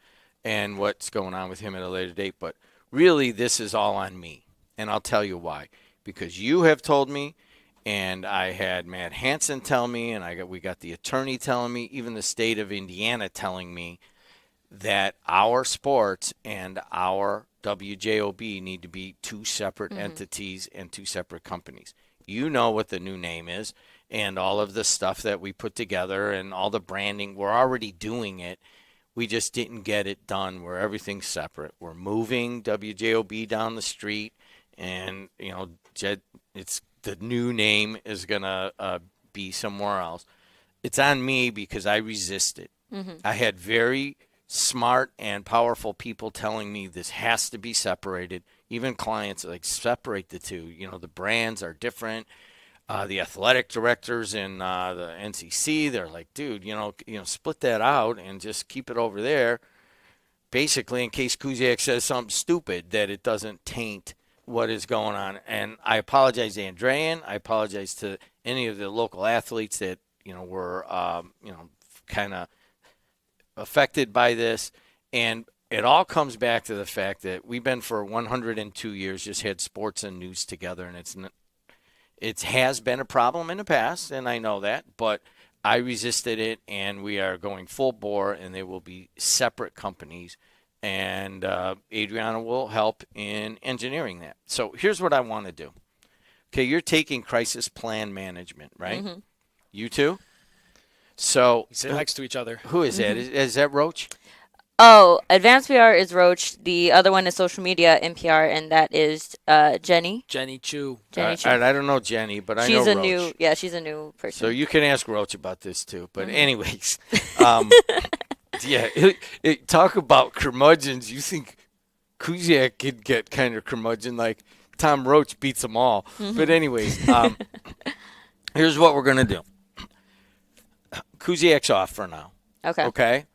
and what's going on with him at a later date. But really, this is all on me, and I'll tell you why. Because you have told me, and I had Matt Hansen tell me, and we got the attorney telling me, even the state of Indiana telling me that our sports and our WJOB need to be two separate entities and two separate companies. You know what the new name is, and all of the stuff that we put together and all the branding, we're already doing it. We just didn't get it done where everything's separate. We're moving WJOB down the street, and it's the new name is gonna be somewhere else. It's on me because I resisted. I had very smart and powerful people telling me this has to be separated. Even clients like separate the two. The brands are different. The athletic directors in the NCC, they're like, dude, split that out and just keep it over there. Basically, in case Kuziak says something stupid, that it doesn't taint what is going on. And I apologize to Andrean. I apologize to any of the local athletes that were kind of affected by this. And it all comes back to the fact that we've been for 102 years just had sports and news together, and it has been a problem in the past, and I know that, but I resisted it, and we are going full bore, and they will be separate companies, and Adriana will help in engineering that. So here's what I want to do. Okay, you're taking crisis plan management, right? You too? So We sit next to each other. who is that? Is that Roach? Oh, advanced PR is Roach. The other one is social media NPR, and that is Jenny. Jenny Chu. Jenny Chu. I don't know Jenny, but I know She's a Roach. she's a new person. So you can ask Roach about this too. But anyways, yeah, talk about curmudgeons. You think Kuziak could get kind of curmudgeon like Tom Roach beats them all. But anyways, here's what we're going to do. Kuziak's off for now. Okay.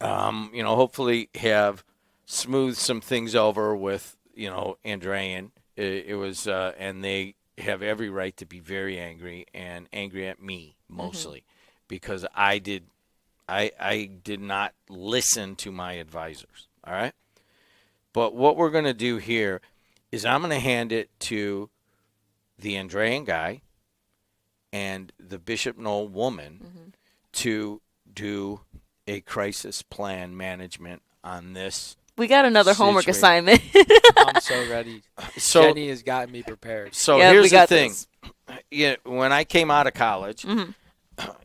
Hopefully have smoothed some things over with, Andrean. It was, and they have every right to be very angry and angry at me mostly because I did not listen to my advisors. All right. But what we're going to do here is I'm going to hand it to the Andrean guy and the Bishop Knoll woman to do a crisis plan management on this. We got another homework situation. assignment. I'm so ready. So Jenny has gotten me prepared. So Yeah, we here's the got thing. this. Yeah, when I came out of college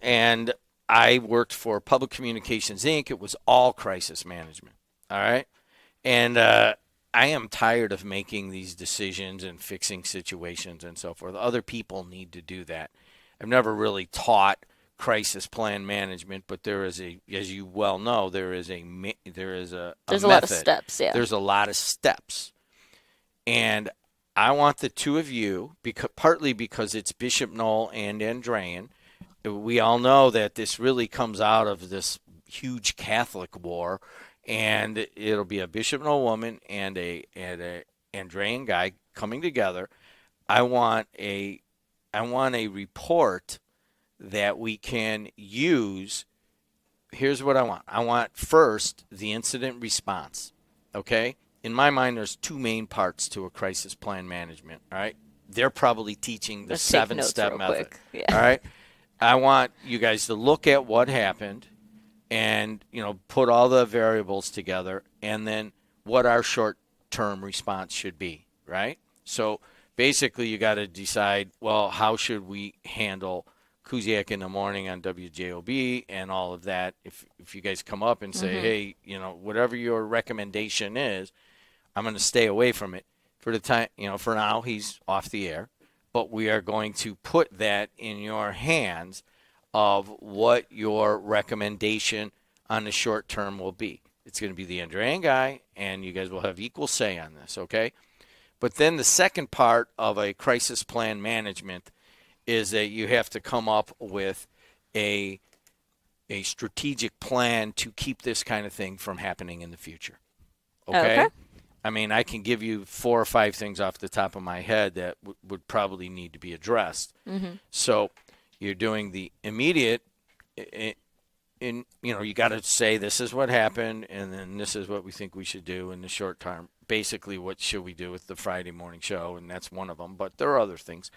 and I worked for Public Communications Inc., it was all crisis management. All right. And I am tired of making these decisions and fixing situations and so forth. Other people need to do that. I've never really taught crisis plan management, but there is as you well know, there's a There's a method. lot of steps. Yeah. There's a lot of steps. And I want the two of you, partly because it's Bishop Knoll and Andrean. We all know that this really comes out of this huge Catholic war, and it'll be a Bishop Knoll woman and a Andre and Guy coming together. I want a report that we can use. Here's what I want. I want first the incident response. Okay? In my mind, there's two main parts to a crisis plan management. All right? They're probably teaching the Let's take notes 7-step real method. quick. Yeah. All right? I want you guys to look at what happened and, put all the variables together and then what our short-term response should be, right? So basically you got to decide, well, how should we handle Kuziak in the morning on WJOB and all of that? If you guys come up and say, hey, whatever your recommendation is, I'm going to stay away from it for the time. For now, he's off the air, but we are going to put that in your hands of what your recommendation on the short term will be. It's going to be the Andrean guy, and you guys will have equal say on this, okay? But then the second part of a crisis plan management is that you have to come up with a strategic plan to keep this kind of thing from happening in the future. Okay? I mean, I can give you 4 or 5 things off the top of my head that would probably need to be addressed. So you're doing the immediate, you got to say this is what happened, and then this is what we think we should do in the short term. Basically, what should we do with the Friday morning show, and that's one of them. But there are other things.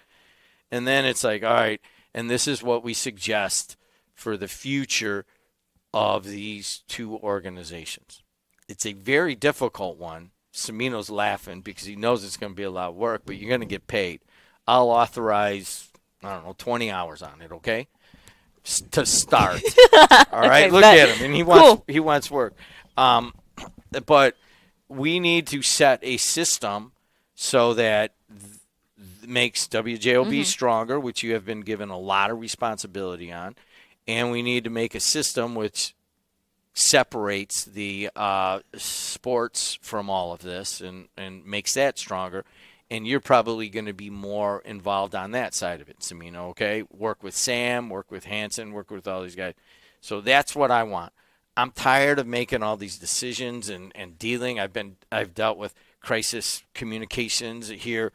And then it's like, all right, and this is what we suggest for the future of these two organizations. It's a very difficult one. Semino's laughing because he knows it's going to be a lot of work, but you're going to get paid. I'll authorize, 20 hours on it, okay? To start. All right, Okay, look bet. at him, and he wants work. But we need to set a system so that makes WJOB stronger, which you have been given a lot of responsibility on, and we need to make a system which separates the sports from all of this and makes that stronger. And you're probably going to be more involved on that side of it, Semino, okay? Work with Sam, work with Hanson, work with all these guys. So that's what I want. I'm tired of making all these decisions and dealing. I've dealt with crisis communications here.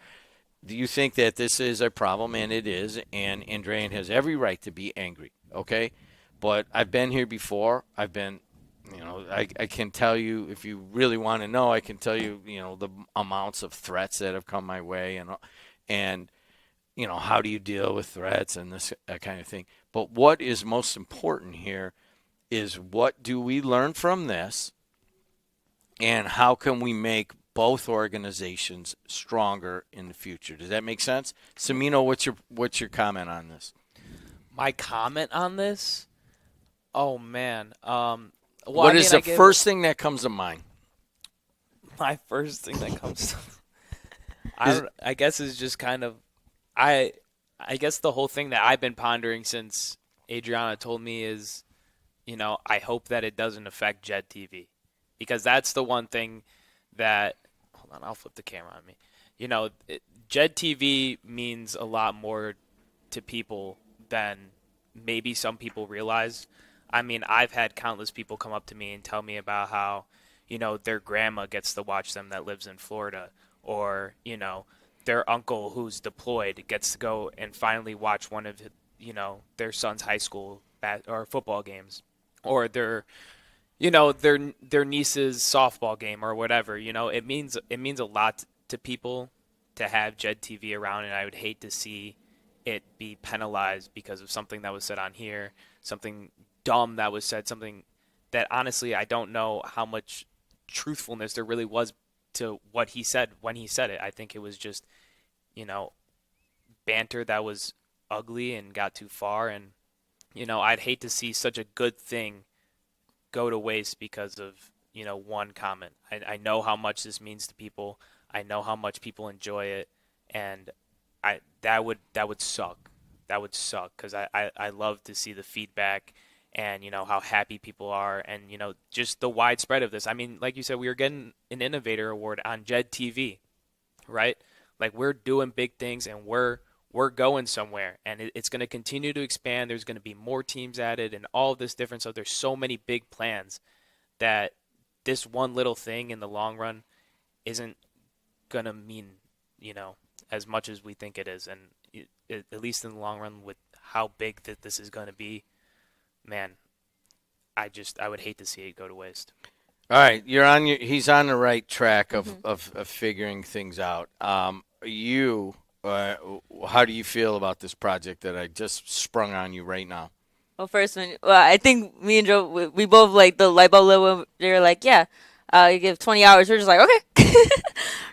Do you think that this is a problem? And it is. And Andrean has every right to be angry, okay? But I've been here before. I've been, I can tell you, if you really want to know, I can tell you, the amounts of threats that have come my way and how do you deal with threats and this kind of thing. But what is most important here is what do we learn from this and how can we make both organizations stronger in the future? Does that make sense? Semino, what's your comment on this? My comment on this? Oh, man. What is the first thing that comes to mind? My first thing that comes to I guess is just kind of I guess the whole thing that I've been pondering since Adrianna told me is, I hope that it doesn't affect Jed TV, because that's the one thing that hold on, I'll flip the camera on me. Jed TV means a lot more to people than maybe some people realize. I mean, I've had countless people come up to me and tell me about how, their grandma gets to watch them that lives in Florida, or, their uncle who's deployed gets to go and finally watch one of, their son's high school or football games, or their niece's softball game or whatever. It means a lot to people to have Jed TV around, and I would hate to see it be penalized because of something that was said on here, something dumb that was said, something that honestly I don't know how much truthfulness there really was to what he said when he said it. I think it was just, banter that was ugly and got too far, and I'd hate to see such a good thing go to waste because of one comment. I know how much this means to people. I know how much people enjoy it, and that would suck. That would suck because I love to see the feedback and how happy people are, and just the widespread of this. I mean, like you said, we were getting an innovator award on Jed TV, right? Like, we're doing big things and we're going somewhere, and it's going to continue to expand. There's going to be more teams added and all of this different. So there's so many big plans that this one little thing in the long run isn't gonna mean, as much as we think it is, and at least in the long run, with how big that this is gonna be, man, I would hate to see it go to waste. All right, he's on the right track of figuring things out. How do you feel about this project that I just sprung on you right now? Well, first, I think me and Joe, we both like the light bulb lit when they were like, yeah, you give 20 hours. We're just like, okay.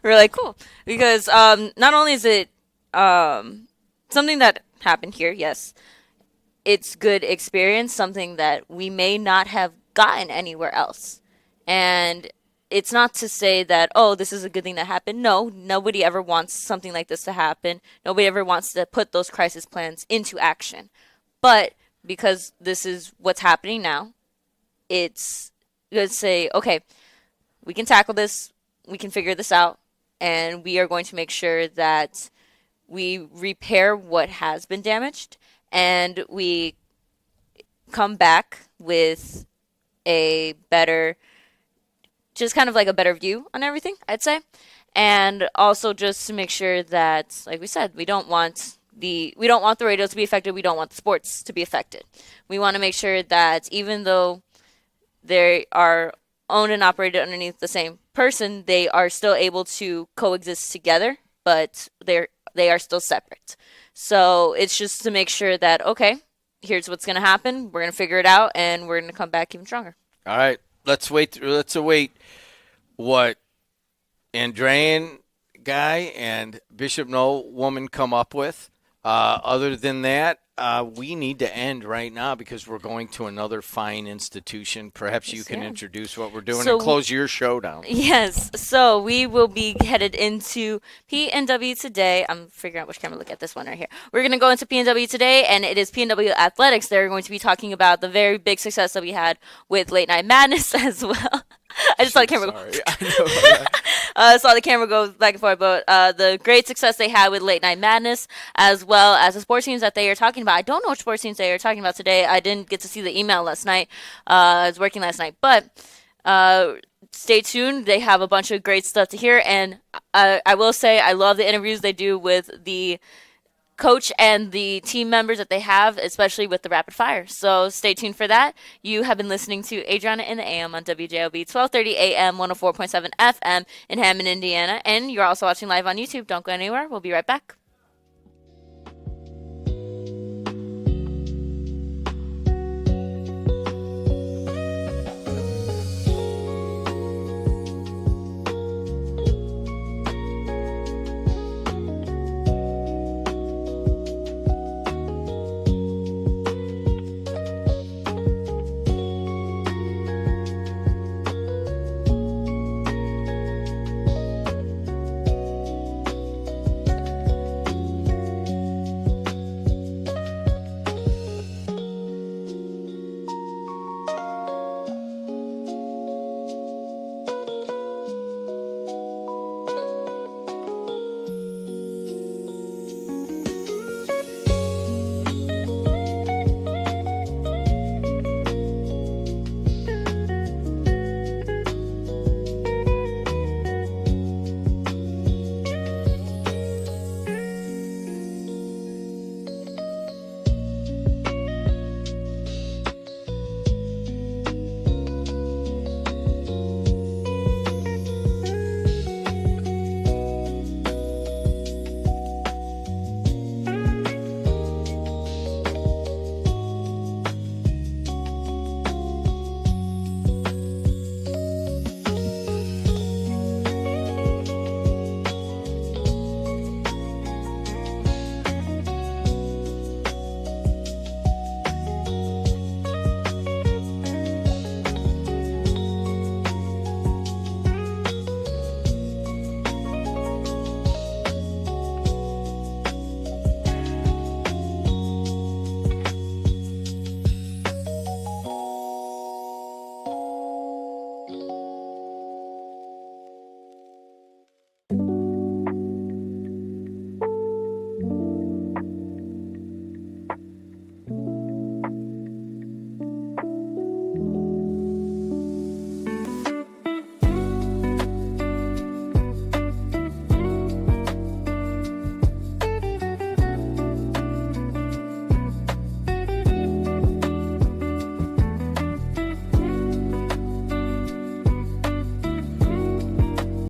We're like, cool. Because not only is it something that happened here, yes, it's good experience, something that we may not have gotten anywhere else. And it's not to say that, oh, this is a good thing that happened. No, nobody ever wants something like this to happen. Nobody ever wants to put those crisis plans into action. But because this is what's happening now, it's good to say, okay, we can tackle this, we can figure this out, and we are going to make sure that we repair what has been damaged, and we come back with a better, just kind of like a better view on everything, I'd say. And also just to make sure that, like we said, we don't want the radio to be affected. We don't want the sports to be affected. We want to make sure that even though they are owned and operated underneath the same person, they are still able to coexist together, but they are still separate. So it's just to make sure that, okay, here's what's going to happen. We're going to figure it out, and we're going to come back even stronger. All right, let's await what Andrayan guy and Bishop No woman come up with. Other than that, we need to end right now because we're going to another fine institution. Perhaps you can introduce what we're doing and close your show down. Yes. So we will be headed into PNW today. I'm figuring out which camera to look at. This one right here. We're going to go into PNW today, and it is PNW Athletics. They're going to be talking about the very big success that we had with Late Night Madness as well. I just saw the camera go. Saw the camera go back and forth, but the great success they had with Late Night Madness, as well as the sports teams that they are talking about. I don't know which sports teams they are talking about today. I didn't get to see the email last night. I was working last night, but stay tuned. They have a bunch of great stuff to hear, and I will say I love the interviews they do with the coach and the team members that they have, especially with the rapid fire. So stay tuned for that. You have been listening to Adrianna in the AM on WJLB 1230 AM 104.7 FM in Hammond, Indiana. And you're also watching live on YouTube. Don't go anywhere. We'll be right back.